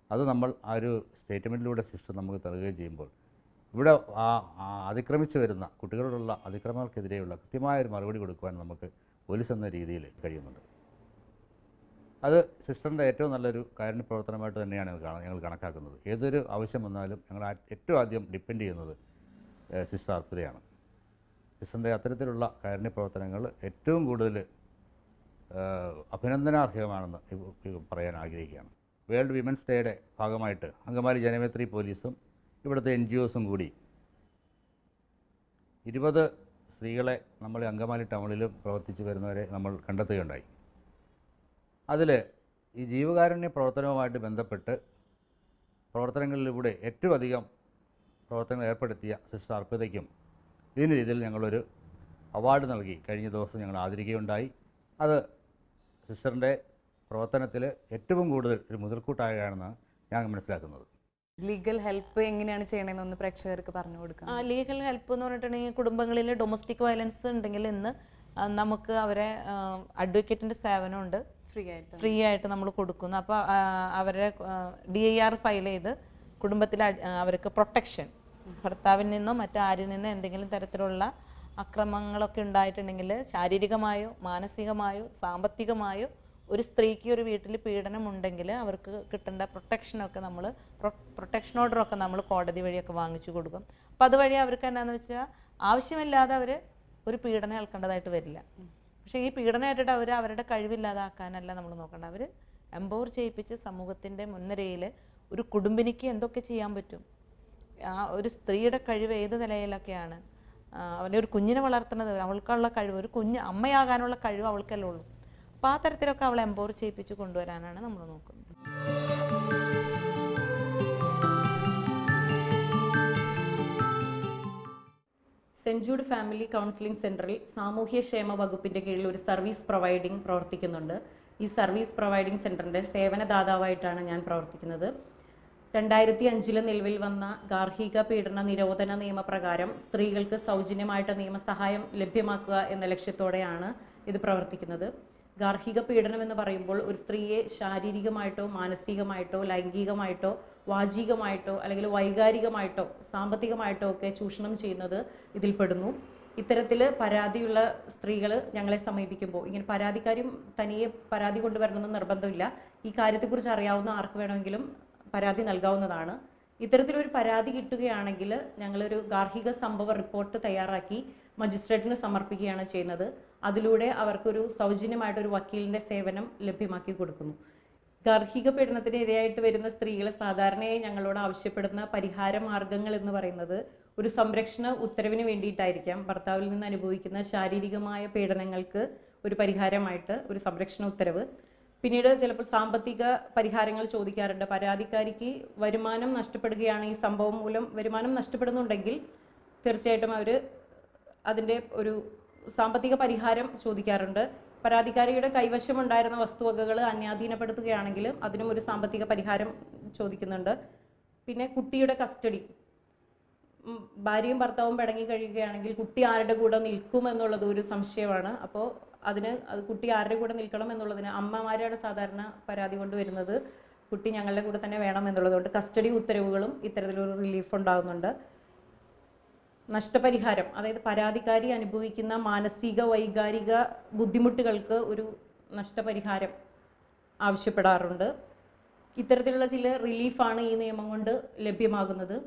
അത് നമ്മൾ ആ ഒരു സ്റ്റേറ്റ്മെൻറ്റിലൂടെ സിസ്റ്റർ നമുക്ക് തരുകയും ചെയ്യുമ്പോൾ ഇവിടെ അതിക്രമിച്ച് വരുന്ന കുട്ടികളോടുള്ള അതിക്രമങ്ങൾക്കെതിരെയുള്ള കൃത്യമായൊരു മറുപടി കൊടുക്കുവാൻ നമുക്ക് പോലീസ് എന്ന രീതിയിൽ കഴിയുന്നുണ്ട്. അത് സിസ്റ്ററിൻ്റെ ഏറ്റവും നല്ലൊരു കാരുണ്യ പ്രവർത്തനമായിട്ട് തന്നെയാണ് ഞങ്ങൾ കണക്കാക്കുന്നത്. ഏതൊരു ആവശ്യം വന്നാലും ഞങ്ങൾ ഏറ്റവും ആദ്യം ഡിപ്പെൻഡ് ചെയ്യുന്നത് സിസ്റ്റർ അർപ്പിതയാണ്. സിസ്റ്ററിൻ്റെ അത്തരത്തിലുള്ള കാരുണ്യ പ്രവർത്തനങ്ങൾ ഏറ്റവും കൂടുതൽ അഭിനന്ദനാർഹമാണെന്ന് പറയാൻ ആഗ്രഹിക്കുകയാണ്. വേൾഡ് വിമൻസ് ഡേയുടെ ഭാഗമായിട്ട് അങ്കമാലി ജനമൈത്രി പോലീസും ഇവിടുത്തെ NGOസും കൂടി 20 സ്ത്രീകളെ നമ്മൾ അങ്കമാലി ടൗണിൽ പ്രവർത്തിച്ച് വരുന്നവരെ നമ്മൾ കണ്ടെത്തുകയുണ്ടായി. അതിൽ ഈ ജീവകാരുണ്യ പ്രവർത്തനവുമായിട്ട് ബന്ധപ്പെട്ട് പ്രവർത്തനങ്ങളിലൂടെ ഏറ്റവും അധികം പ്രവർത്തനങ്ങൾ ഏർപ്പെടുത്തിയ സിസ്റ്റർ അർപ്പിതയ്ക്കും ഇതിന് രീതിയിൽ ഞങ്ങളൊരു അവാർഡ് നൽകി കഴിഞ്ഞ ദിവസം ഞങ്ങൾ ആദരിക്കുകയുണ്ടായി. അത് സിസ്റ്ററിൻ്റെ പ്രവർത്തനത്തിൽ ഏറ്റവും കൂടുതൽ ഒരു മുതൽക്കൂട്ടായാണ് ഞാൻ മനസ്സിലാക്കുന്നത്. ലീഗൽ ഹെൽപ്പ് എങ്ങനെയാണ് ചെയ്യണമെന്നൊന്ന് പ്രേക്ഷകർക്ക് പറഞ്ഞു കൊടുക്കാം. ലീഗൽ ഹെൽപ്പ് എന്ന് പറഞ്ഞിട്ടുണ്ടെങ്കിൽ കുടുംബങ്ങളിൽ ഡൊമസ്റ്റിക് വയലൻസ് ഉണ്ടെങ്കിൽ ഇന്ന് നമുക്ക് അവരെ അഡ്വക്കേറ്റിൻ്റെ സേവനമുണ്ട്, ഫ്രീ ആയിട്ട് നമ്മൾ കൊടുക്കുന്നു. അപ്പോൾ അവരെ DIR ഫയൽ ചെയ്ത് കുടുംബത്തിൽ അവർക്ക് പ്രൊട്ടക്ഷൻ, ഭർത്താവിൽ നിന്നോ മറ്റാരിൽ നിന്നോ എന്തെങ്കിലും തരത്തിലുള്ള അക്രമങ്ങളൊക്കെ ഉണ്ടായിട്ടുണ്ടെങ്കിൽ ശാരീരികമായോ മാനസികമായോ സാമ്പത്തികമായോ ഒരു സ്ത്രീക്ക് ഒരു വീട്ടിൽ പീഡനം ഉണ്ടെങ്കിൽ അവർക്ക് കിട്ടേണ്ട പ്രൊട്ടക്ഷൻ ഓർഡറൊക്കെ നമ്മൾ കോടതി വഴിയൊക്കെ വാങ്ങിച്ചു കൊടുക്കും. അപ്പോൾ അതുവഴി അവർക്ക് എന്നാന്ന് വെച്ചാൽ ആവശ്യമില്ലാതെ അവർ ഒരു പീഡനം ഏൽക്കേണ്ടതായിട്ട് വരില്ല. പക്ഷേ ഈ പീഡനമായിട്ടിട്ട് അവരുടെ കഴിവില്ലാതാക്കാനല്ല നമ്മൾ നോക്കേണ്ടത്. അവർ എംപവർ ചെയ്യിപ്പിച്ച് സമൂഹത്തിൻ്റെ മുൻനിരയിൽ ഒരു കുടുംബിനിക്ക് എന്തൊക്കെ ചെയ്യാൻ പറ്റും, ഒരു സ്ത്രീയുടെ കഴിവ് ഏത് നിലയിലൊക്കെയാണ്, അവൻ്റെ ഒരു കുഞ്ഞിനെ വളർത്തുന്നത്, അവൾക്കുള്ള കഴിവ്, ഒരു അമ്മയാകാനുള്ള കഴിവ് അവൾക്കല്ലേ ഉള്ളൂ. അപ്പോൾ ആ തരത്തിലൊക്കെ അവളെ എംപവർ ചെയ്യിപ്പിച്ച് കൊണ്ടുവരാനാണ് നമ്മൾ നോക്കുന്നത്. സെൻറ് ജൂഡ് ഫാമിലി കൗൺസിലിംഗ് സെൻറ്ററിൽ സാമൂഹ്യക്ഷേമ വകുപ്പിൻ്റെ കീഴിൽ ഒരു സർവീസ് പ്രൊവൈഡിംഗ് പ്രവർത്തിക്കുന്നുണ്ട്. ഈ സർവീസ് പ്രൊവൈഡിംഗ് സെൻറ്ററിൻ്റെ സേവനദാതാവായിട്ടാണ് ഞാൻ പ്രവർത്തിക്കുന്നത്. 2005 നിലവിൽ വന്ന ഗാർഹിക പീഡന നിരോധന നിയമപ്രകാരം സ്ത്രീകൾക്ക് സൗജന്യമായിട്ട് നിയമസഹായം ലഭ്യമാക്കുക എന്ന ലക്ഷ്യത്തോടെയാണ് ഇത് പ്രവർത്തിക്കുന്നത്. ഗാർഹിക പീഡനം എന്ന് പറയുമ്പോൾ ഒരു സ്ത്രീയെ ശാരീരികമായിട്ടോ മാനസികമായിട്ടോ ലൈംഗികമായിട്ടോ വാചികമായിട്ടോ അല്ലെങ്കിൽ വൈകാരികമായിട്ടോ സാമ്പത്തികമായിട്ടോ ഒക്കെ ചൂഷണം ചെയ്യുന്നത് ഇതിൽപ്പെടുന്നു. ഇത്തരത്തിൽ പരാതിയുള്ള സ്ത്രീകൾ ഞങ്ങളെ സമീപിക്കുമ്പോൾ, ഇങ്ങനെ പരാതിക്കാരും തനിയെ പരാതി കൊണ്ടുവരണമെന്ന് നിർബന്ധമില്ല, ഈ കാര്യത്തെക്കുറിച്ച് അറിയാവുന്ന ആർക്ക് വേണമെങ്കിലും പരാതി നൽകാവുന്നതാണ്. ഇത്തരത്തിലൊരു പരാതി കിട്ടുകയാണെങ്കിൽ ഞങ്ങളൊരു ഗാർഹിക സംഭവ റിപ്പോർട്ട് തയ്യാറാക്കി മജിസ്ട്രേറ്റിന് സമർപ്പിക്കുകയാണ് ചെയ്യുന്നത്. അതിലൂടെ അവർക്കൊരു സൗജന്യമായിട്ടൊരു വക്കീലിൻ്റെ സേവനം ലഭ്യമാക്കി കൊടുക്കുന്നു. ഗാർഹിക പീഡനത്തിന് ഇരയായിട്ട് വരുന്ന സ്ത്രീകൾ സാധാരണയായി ഞങ്ങളോട് ആവശ്യപ്പെടുന്ന പരിഹാര മാർഗങ്ങൾ എന്ന് പറയുന്നത് ഒരു സംരക്ഷണ ഉത്തരവിന് വേണ്ടിയിട്ടായിരിക്കാം. ഭർത്താവിൽ നിന്ന് അനുഭവിക്കുന്ന ശാരീരികമായ പീഡനങ്ങൾക്ക് ഒരു പരിഹാരമായിട്ട് ഒരു സംരക്ഷണ ഉത്തരവ്. പിന്നീട് ചിലപ്പോൾ സാമ്പത്തിക പരിഹാരങ്ങൾ ചോദിക്കാറുണ്ട്. പരാതിക്കാരിക്ക് വരുമാനം നഷ്ടപ്പെടുകയാണ്, ഈ സംഭവം മൂലം വരുമാനം നഷ്ടപ്പെടുന്നുണ്ടെങ്കിൽ തീർച്ചയായിട്ടും അവർ അതിൻ്റെ ഒരു സാമ്പത്തിക പരിഹാരം ചോദിക്കാറുണ്ട്. പരാതിക്കാരിയുടെ കൈവശമുണ്ടായിരുന്ന വസ്തുവകകൾ അന്യാധീനപ്പെടുത്തുകയാണെങ്കിൽ അതിനും ഒരു സാമ്പത്തിക പരിഹാരം ചോദിക്കുന്നുണ്ട്. പിന്നെ കുട്ടിയുടെ കസ്റ്റഡി, ഭാര്യയും ഭർത്താവും പിണങ്ങി കഴിയുകയാണെങ്കിൽ കുട്ടി ആരുടെ കൂടെ നിൽക്കും എന്നുള്ളത് ഒരു സംശയമാണ്. അപ്പോൾ കുട്ടി ആരുടെ കൂടെ നിൽക്കണം എന്നുള്ളതിന് അമ്മമാരാണ് സാധാരണ പരാതി കൊണ്ടുവരുന്നത്. കുട്ടി ഞങ്ങളുടെ കൂടെ തന്നെ വേണം എന്നുള്ളതുകൊണ്ട് കസ്റ്റഡി ഉത്തരവുകളും ഇത്തരത്തിലൊരു റിലീഫ് ഉണ്ടാകുന്നുണ്ട്. നഷ്ടപരിഹാരം, അതായത് പരാതിക്കാരി അനുഭവിക്കുന്ന മാനസിക വൈകാരിക ബുദ്ധിമുട്ടുകൾക്ക് ഒരു നഷ്ടപരിഹാരം ആവശ്യപ്പെടാറുണ്ട്. ഇത്തരത്തിലുള്ള ചില റിലീഫാണ് ഈ നിയമം കൊണ്ട് ലഭ്യമാകുന്നത്.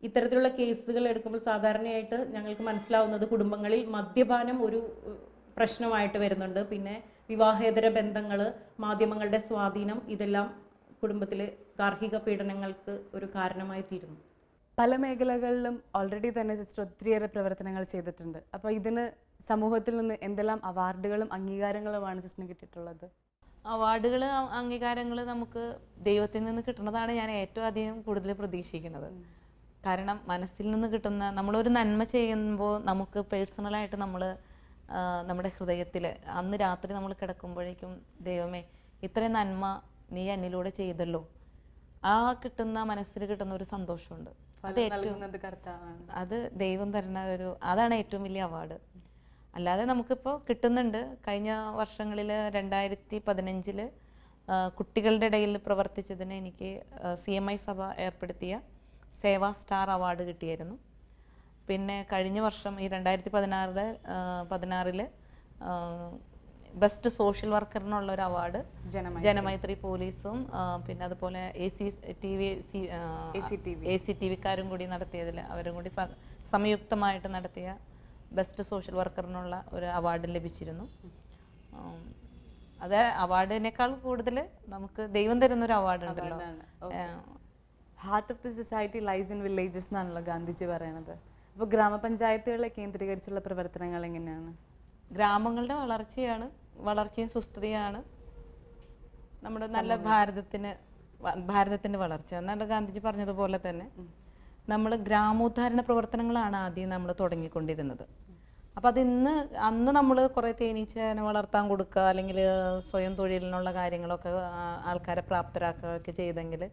ഇത്തരത്തിലുള്ള കേസുകൾ എടുക്കുമ്പോൾ സാധാരണയായിട്ട് ഞങ്ങൾക്ക് മനസ്സിലാവുന്നത് കുടുംബങ്ങളിൽ മദ്യപാനം ഒരു പ്രശ്നമായിട്ട് വരുന്നുണ്ട്. പിന്നെ വിവാഹേതര ബന്ധങ്ങൾ, മാധ്യമങ്ങളുടെ സ്വാധീനം, ഇതെല്ലാം കുടുംബത്തിലെ ഗാർഹിക പീഡനങ്ങൾക്ക് ഒരു കാരണമായി തീരുന്നു. പല മേഖലകളിലും ഓൾറെഡി തന്നെ സിസ്റ്റർ ഒത്തിരിയേറെ പ്രവർത്തനങ്ങൾ ചെയ്തിട്ടുണ്ട്. അപ്പോൾ ഇതിന് സമൂഹത്തിൽ നിന്ന് എന്തെല്ലാം അവാർഡുകളും അംഗീകാരങ്ങളുമാണ് സിസ്റ്ററിന് കിട്ടിയിട്ടുള്ളത്? അവാർഡുകൾ അംഗീകാരങ്ങൾ നമുക്ക് ദൈവത്തിൽ നിന്ന് കിട്ടുന്നതാണ് ഞാൻ ഏറ്റവും അധികം കൂടുതൽ പ്രതീക്ഷിക്കുന്നത്. കാരണം മനസ്സിൽ നിന്ന് കിട്ടുന്ന, നമ്മളൊരു നന്മ ചെയ്യുമ്പോൾ നമുക്ക് പേഴ്സണലായിട്ട് നമ്മുടെ ഹൃദയത്തിൽ അന്ന് രാത്രി നമ്മൾ കിടക്കുമ്പോഴേക്കും ദൈവമേ ഇത്രയും നന്മ നീ എന്നിലൂടെ ചെയ്തല്ലോ, ആ കിട്ടുന്ന മനസ്സിൽ കിട്ടുന്ന ഒരു സന്തോഷമുണ്ട്. അത് ദൈവം തരുന്ന അതാണ് ഏറ്റവും വലിയ അവാർഡ്. അല്ലാതെ നമുക്കിപ്പോൾ കിട്ടുന്നുണ്ട്. കഴിഞ്ഞ വർഷങ്ങളിൽ 2015 കുട്ടികളുടെ ഇടയിൽ പ്രവർത്തിച്ചതിന് എനിക്ക് CMI സഭ ഏർപ്പെടുത്തിയ സേവാ സ്റ്റാർ അവാർഡ് കിട്ടിയായിരുന്നു. പിന്നെ കഴിഞ്ഞ വർഷം ഈ 2016 ബെസ്റ്റ് സോഷ്യൽ വർക്കറിനുള്ള ഒരു അവാർഡ് ജനമൈത്രി പോലീസും പിന്നെ അതുപോലെ ACTVക്കാരും കൂടി നടത്തിയതിൽ അവരും കൂടി സംയുക്തമായിട്ട് നടത്തിയ ബെസ്റ്റ് സോഷ്യൽ വർക്കറിനുള്ള ഒരു അവാർഡ് ലഭിച്ചിരുന്നു. അത് അവാർഡിനേക്കാൾ കൂടുതൽ നമുക്ക് ദൈവം തരുന്നൊരു അവാർഡ് ഉണ്ടല്ലോ. Heart of the society lies in villages എന്നാണല്ലോ ഗാന്ധിജി പറയണത്. അപ്പോൾ ഗ്രാമപഞ്ചായത്തുകളെ കേന്ദ്രീകരിച്ചുള്ള പ്രവർത്തനങ്ങൾ എങ്ങനെയാണ്? ഗ്രാമങ്ങളുടെ വളർച്ചയും സുസ്ഥിതിയാണ് നമ്മുടെ നല്ല ഭാരതത്തിൻ്റെ വളർച്ച. എന്നാണ് ഗാന്ധിജി പറഞ്ഞതുപോലെ തന്നെ നമ്മൾ ഗ്രാമോദ്ധാരണ പ്രവർത്തനങ്ങളാണ് ആദ്യം നമ്മൾ തുടങ്ങിക്കൊണ്ടിരുന്നത്. അപ്പോൾ അന്ന് നമ്മൾ കുറേ തേനീച്ചേനെ വളർത്താൻ കൊടുക്കുക, അല്ലെങ്കിൽ സ്വയം തൊഴിലിനുള്ള കാര്യങ്ങളൊക്കെ ആൾക്കാരെ പ്രാപ്തരാക്കുകയൊക്കെ ചെയ്തെങ്കിൽ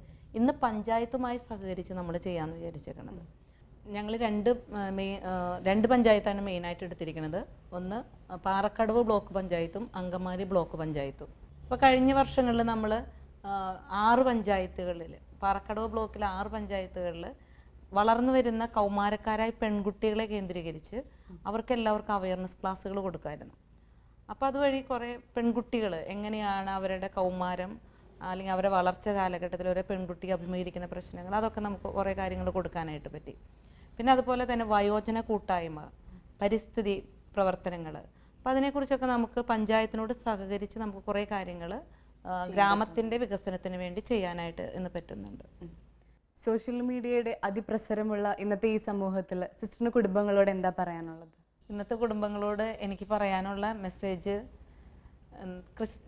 ഇന്ന് പഞ്ചായത്തുമായി സഹകരിച്ച് നമ്മൾ ചെയ്യാമെന്ന് വിചാരിച്ചേക്കണത്. ഞങ്ങൾ രണ്ട് പഞ്ചായത്താണ് മെയിനായിട്ട് എടുത്തിരിക്കുന്നത്. ഒന്ന് പാറക്കടവ് ബ്ലോക്ക് പഞ്ചായത്തും അങ്കമാലി ബ്ലോക്ക് പഞ്ചായത്തും. അപ്പോൾ കഴിഞ്ഞ വർഷങ്ങളിൽ നമ്മൾ 6 പഞ്ചായത്തുകളിൽ, പാറക്കടവ് ബ്ലോക്കിലെ 6 പഞ്ചായത്തുകളിൽ വളർന്നു വരുന്ന കൗമാരക്കാരായ പെൺകുട്ടികളെ കേന്ദ്രീകരിച്ച് അവർക്കെല്ലാവർക്കും അവയർനെസ് ക്ലാസ്സുകൾ കൊടുക്കാമായിരുന്നു. അപ്പോൾ അതുവഴി കുറേ പെൺകുട്ടികൾ എങ്ങനെയാണ് അവരുടെ കൗമാരം അല്ലെങ്കിൽ അവരുടെ വളർച്ച കാലഘട്ടത്തിൽ ഒരു പെൺകുട്ടി അഭിമുഖീകരിക്കുന്ന പ്രശ്നങ്ങൾ, അതൊക്കെ നമുക്ക് കുറേ കാര്യങ്ങൾ കൊടുക്കാനായിട്ട് പറ്റി. പിന്നെ അതുപോലെ തന്നെ വയോജന കൂട്ടായ്മ, പരിസ്ഥിതി പ്രവർത്തനങ്ങൾ, അപ്പോൾ അതിനെക്കുറിച്ചൊക്കെ നമുക്ക് പഞ്ചായത്തിനോട് സഹകരിച്ച് നമുക്ക് കുറേ കാര്യങ്ങൾ ഗ്രാമത്തിൻ്റെ വികസനത്തിന് വേണ്ടി ചെയ്യാനായിട്ട് ഇന്ന് പറ്റുന്നുണ്ട്. സോഷ്യൽ മീഡിയയുടെ അതിപ്രസരമുള്ള ഇന്നത്തെ ഈ സമൂഹത്തിൽ സിസ്റ്ററിന് കുടുംബങ്ങളോട് എന്താ പറയാനുള്ളത്? ഇന്നത്തെ കുടുംബങ്ങളോട് എനിക്ക് പറയാനുള്ള മെസ്സേജ്,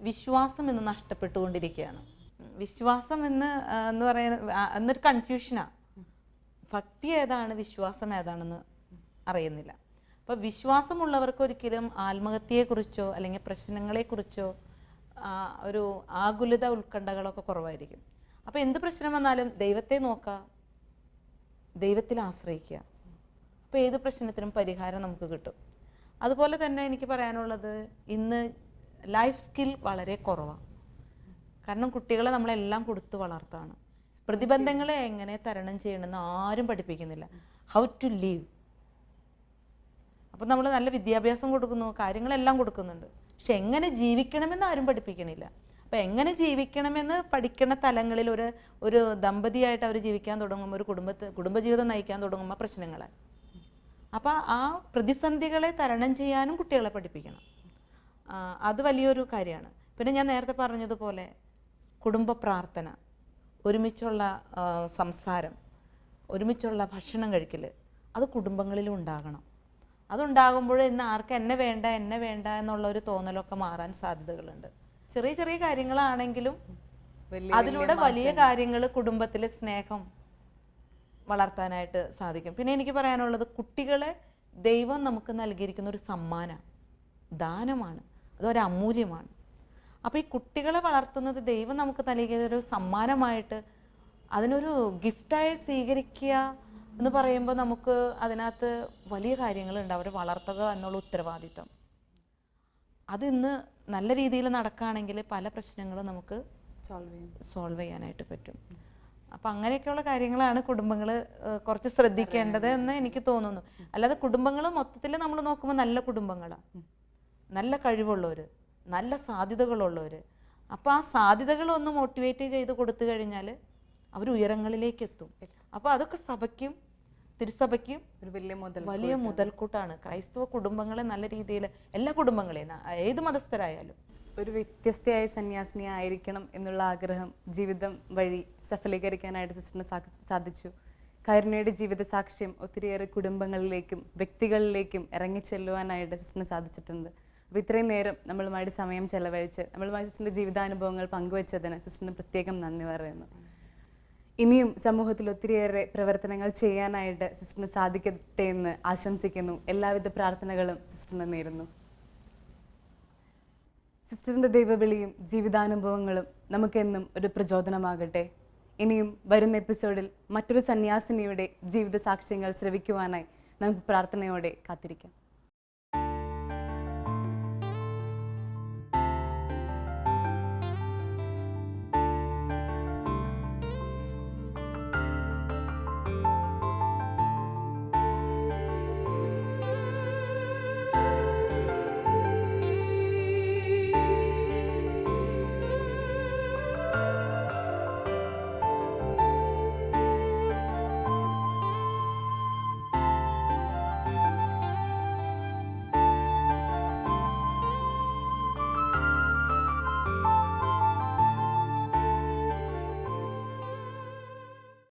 വിശ്വാസം ഇന്ന് നഷ്ടപ്പെട്ടുകൊണ്ടിരിക്കുകയാണ്. വിശ്വാസം എന്ന് പറയുന്നത് എന്നൊരു കൺഫ്യൂഷനാണ്. ഭക്തി ഏതാണ്, വിശ്വാസം ഏതാണെന്ന് അറിയുന്നില്ല. അപ്പോൾ വിശ്വാസമുള്ളവർക്ക് ഒരിക്കലും ആത്മഹത്യയെക്കുറിച്ചോ അല്ലെങ്കിൽ പ്രശ്നങ്ങളെക്കുറിച്ചോ ഒരു ആകുലത, ഉത്കണ്ഠകളൊക്കെ കുറവായിരിക്കും. അപ്പോൾ എന്ത് പ്രശ്നം വന്നാലും ദൈവത്തെ നോക്കുക, ദൈവത്തിൽ ആശ്രയിക്കുക. അപ്പോൾ ഏത് പ്രശ്നത്തിനും പരിഹാരം നമുക്ക് കിട്ടും. അതുപോലെ തന്നെ എനിക്ക് പറയാനുള്ളത്, ഇന്ന് ലൈഫ് സ്കിൽ വളരെ കുറവാണ്. കാരണം കുട്ടികളെ നമ്മളെല്ലാം കൊടുത്ത് വളർത്താണ്. പ്രതിബന്ധങ്ങളെ എങ്ങനെ തരണം ചെയ്യണമെന്ന് ആരും പഠിപ്പിക്കുന്നില്ല. How to leave. അപ്പോൾ നമ്മൾ നല്ല വിദ്യാഭ്യാസം കൊടുക്കുന്നു, കാര്യങ്ങളെല്ലാം കൊടുക്കുന്നുണ്ട്, പക്ഷെ എങ്ങനെ ജീവിക്കണമെന്ന് ആരും പഠിപ്പിക്കണില്ല. അപ്പോൾ എങ്ങനെ ജീവിക്കണമെന്ന് പഠിക്കുന്ന തലങ്ങളിൽ ഒരു ദമ്പതിയായിട്ട് അവർ ജീവിക്കാൻ തുടങ്ങുമ്പോൾ, ഒരു കുടുംബജീവിതം നയിക്കാൻ തുടങ്ങുമ്പോൾ പ്രശ്നങ്ങളാണ്. അപ്പോൾ ആ പ്രതിസന്ധികളെ തരണം ചെയ്യാനും കുട്ടികളെ പഠിപ്പിക്കണം. അത് വലിയൊരു കാര്യമാണ്. പിന്നെ ഞാൻ നേരത്തെ പറഞ്ഞതുപോലെ കുടുംബ പ്രാർത്ഥന, ഒരുമിച്ചുള്ള സംസാരം, ഒരുമിച്ചുള്ള ഭക്ഷണം കഴിക്കൽ, അത് കുടുംബങ്ങളിലും ഉണ്ടാകണം. അതുണ്ടാകുമ്പോൾ ഇന്ന് ആർക്ക് എന്നെ വേണ്ട എന്നുള്ള ഒരു തോന്നലൊക്കെ മാറാൻ സാധ്യതകളുണ്ട്. ചെറിയ ചെറിയ കാര്യങ്ങളാണെങ്കിലും അതിലൂടെ വലിയ കാര്യങ്ങൾ കുടുംബത്തിലെ സ്നേഹം വളർത്താനായിട്ട് സാധിക്കും. പിന്നെ എനിക്ക് പറയാനുള്ളത്, കുട്ടികളെ ദൈവം നമുക്ക് നൽകിയിരിക്കുന്ന ഒരു സമ്മാനമാണ്, ദാനമാണ്, അതൊരു അമൂല്യമാണ്. അപ്പോൾ ഈ കുട്ടികളെ വളർത്തുന്നത് ദൈവം നമുക്ക് നൽകിയൊരു സമ്മാനമായിട്ട് അതിനൊരു ഗിഫ്റ്റായി സ്വീകരിക്കുക എന്ന് പറയുമ്പോൾ നമുക്ക് അതിനകത്ത് വലിയ കാര്യങ്ങളുണ്ട്. അവരെ വളർത്തുക എന്നുള്ള ഉത്തരവാദിത്തം അതിന്ന് നല്ല രീതിയിൽ നടക്കുകയാണെങ്കിൽ പല പ്രശ്നങ്ങളും നമുക്ക് സോൾവ് ചെയ്യാനായിട്ട് പറ്റും. അപ്പം അങ്ങനെയൊക്കെയുള്ള കാര്യങ്ങളാണ് കുടുംബങ്ങൾ കുറച്ച് ശ്രദ്ധിക്കേണ്ടത് എന്ന് എനിക്ക് തോന്നുന്നു. അല്ലാതെ കുടുംബങ്ങൾ മൊത്തത്തിൽ നമ്മൾ നോക്കുമ്പോൾ നല്ല കുടുംബങ്ങളാണ്, നല്ല കഴിവുള്ളവർ, നല്ല സാധ്യതകളുള്ളവർ. അപ്പോൾ ആ സാധ്യതകളൊന്ന് മോട്ടിവേറ്റ് ചെയ്ത് കൊടുത്തു കഴിഞ്ഞാൽ അവർ ഉയരങ്ങളിലേക്ക് എത്തും. അപ്പോൾ അതൊക്കെ സഭയ്ക്കും തിരുസഭയ്ക്കും ഒരു വലിയ മുതൽക്കൂട്ടാണ്. ക്രൈസ്തവ കുടുംബങ്ങളെ നല്ല രീതിയിൽ, എല്ലാ കുടുംബങ്ങളെയും, ഏത് മതസ്ഥരായാലും ഒരു വ്യത്യസ്തയായ സന്യാസിനി ആയിരിക്കണം എന്നുള്ള ആഗ്രഹം ജീവിതം വഴി സഫലീകരിക്കാനായിട്ട് സിസ്റ്ററിന് സാധിച്ചു. കരുണയുടെ ജീവിത സാക്ഷ്യം ഒത്തിരിയേറെ കുടുംബങ്ങളിലേക്കും വ്യക്തികളിലേക്കും ഇറങ്ങിച്ചെല്ലുവാനായിട്ട് സിസ്റ്ററിന് സാധിച്ചിട്ടുണ്ട്. അപ്പോൾ ഇത്രയും നേരം നമ്മളുമായിട്ട് സമയം ചെലവഴിച്ച് നമ്മളുമായി സിസ്റ്ററിൻ്റെ ജീവിതാനുഭവങ്ങൾ പങ്കുവച്ചതിന് സിസ്റ്ററിന് പ്രത്യേകം നന്ദി പറയുന്നു. ഇനിയും സമൂഹത്തിൽ ഒത്തിരിയേറെ പ്രവർത്തനങ്ങൾ ചെയ്യാനായിട്ട് സിസ്റ്ററിന് സാധിക്കട്ടെ എന്ന് ആശംസിക്കുന്നു. എല്ലാവിധ പ്രാർത്ഥനകളും സിസ്റ്ററിന് നേരുന്നു. സിസ്റ്ററിൻ്റെ ദൈവവിളിയും ജീവിതാനുഭവങ്ങളും നമുക്കെന്നും ഒരു പ്രചോദനമാകട്ടെ. ഇനിയും വരുന്ന എപ്പിസോഡിൽ മറ്റൊരു സന്യാസിനിയുടെ ജീവിത സാക്ഷ്യങ്ങൾ ശ്രവിക്കുവാനായി നമുക്ക് പ്രാർത്ഥനയോടെ കാത്തിരിക്കാം.